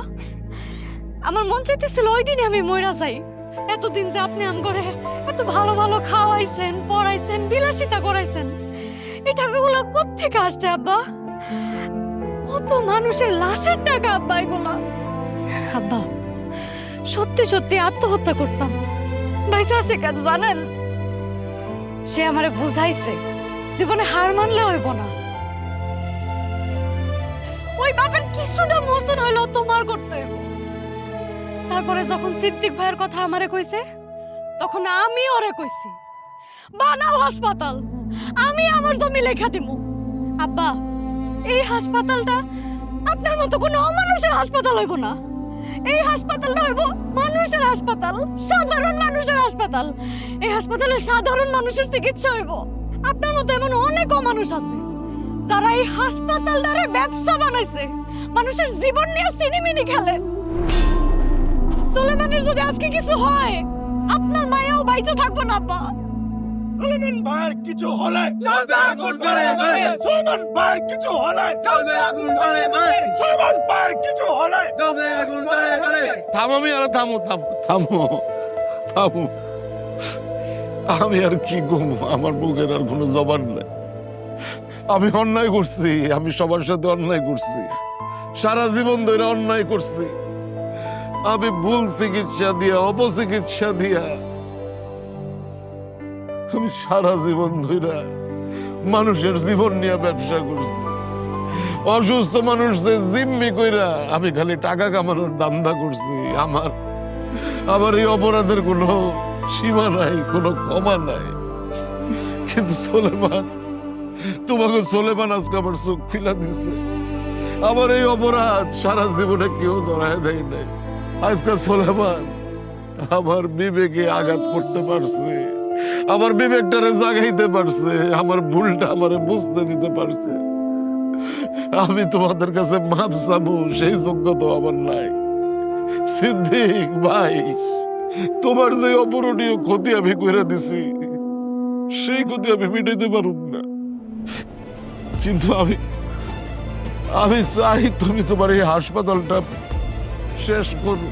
আমার মন চাইতেছিল ওই দিনে আমি মইরা যাই। এতদিন যে আপনি আমগরে এত ভালো ভালো খাওয়াইছেন, পড়াইছেন, বিলাসিতা করাইছেন, এই টাকাগুলো কোত্থেকে আসছে আব্বা? কত মানুষের লাশের টাকা আব্বা এগুলা। আব্বা সত্যি সত্যি আত্মহত্যা করতাম, ভাইসা আছে কেন জানেন? সে আমারে বুঝাইছে জীবনে হার মানলে হইব না। ওই বাপের কিছুটা মোচন হইলেও তোমার করতে হইব। তারপরে যখন সিদ্দিক ভাইয়ের কথা আমারে কইছে, তখন আমি ওরে কইছি বানাও হাসপাতাল, আমি আমার জমি লেখা দিব। আব্বা এই হাসপাতালটা আপনার মতো কোনো অমানুষের হাসপাতাল হইব না। এই হাসপাতালটা হইব মানুষের হাসপাতাল, সাধারণ মানুষের হাসপাতাল। এই হাসপাতালে সাধারণ মানুষের চিকিৎসা হইব। আপনার মতো এমন অনেক মানুষ আছে যারা এই হাসপাতালটারে ব্যবসা বানাইছে, মানুষের জীবন নিয়ে সিনেমিনি খেলে। সুলেমানের যদি আজকে কিছু হয়, আপনার মায়াও বাইচে থাকবো না আব্বা। সুলেমান ভাইয়ের কিছু হলে চলবে আগুন ধরে ধরে, সুলেমান ভাইয়ের কিছু হলে চলবে আগুন ধরে ধরে, সুলেমান ভাইয়ের কিছু হলে চলবে আগুন ধরে ধরে। থামো আমি আর থামো থামো থামো থামো, আমি আর কি ঘুম, আমার মুখের আর কোনো জবান নাই। আমি অন্যায় করছি, আমি সবার সাথে অন্যায় করছি, সারা জীবন ধরে অন্যায় করছি। আমি ভুল চিকিৎসা দিয়া, অপচিকিৎসা দিয়া আমি সারা জীবন ধরে মানুষের জীবন নিয়ে ব্যবসা করছি। অসুস্থ মানুষদের জিম্মি কইরা আমি খালি টাকা কামানোর ধান্দা করছি। আমার এই অপরাধের কোনো সীমা নাই, কোনো ক্ষমা নাই। কিন্তু সোলেমান, তোমাকে সোলেমান আজকে আমার চোখ খুলে দিছে। আমার এই অপরাধ সারা জীবনে কেউ ধরায় দেয় নাই। আজকে সোলেমান আমার বিবেকে আঘাত করতে পারছে, আমার বিবেকটারে জাগাইতে পারছে, আমার ভুলটা আমারে বুঝতে দিতে পারছে। আমি তোমাদের কাছে মাপ চাবো সেই যোগ্যতা আমার নাই। সিদ্দিক ভাই, তোমার যে অপূরণীয় ক্ষতি আমি কইরা দিছি, সেই ক্ষতি আমি মিটাইতে পারুম না। কিন্তু আমি চাই তুমি তোমার এই হাসপাতালটা শেষ করো।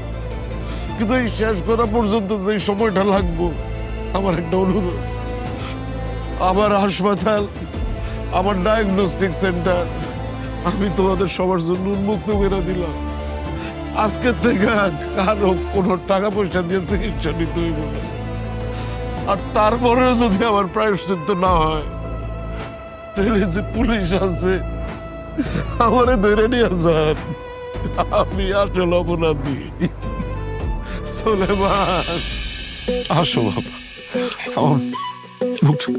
কিন্তু এই শেষ করা পর্যন্ত যে সময়টা লাগবো, আমার একটা অনুরোধ, আমার হাসপাতাল, আমার ডায়াগনস্টিক সেন্টার আমি তোমাদের সবার জন্য উন্মুক্ত করে দিলাম। আজকের থেকে কারো কোনো টাকা পয়সা দিয়ে চিকিৎসা নিতে হইব না। আর তারপরেও যদি আমার প্রায়শ্চিত্ত না হয়, তাহলে যে পুলিশ আছে আমারে ধরে নিয়ে যান, আমি আসলে অপরাধী। সোলেমান, আসো বাবা, আমার বুকে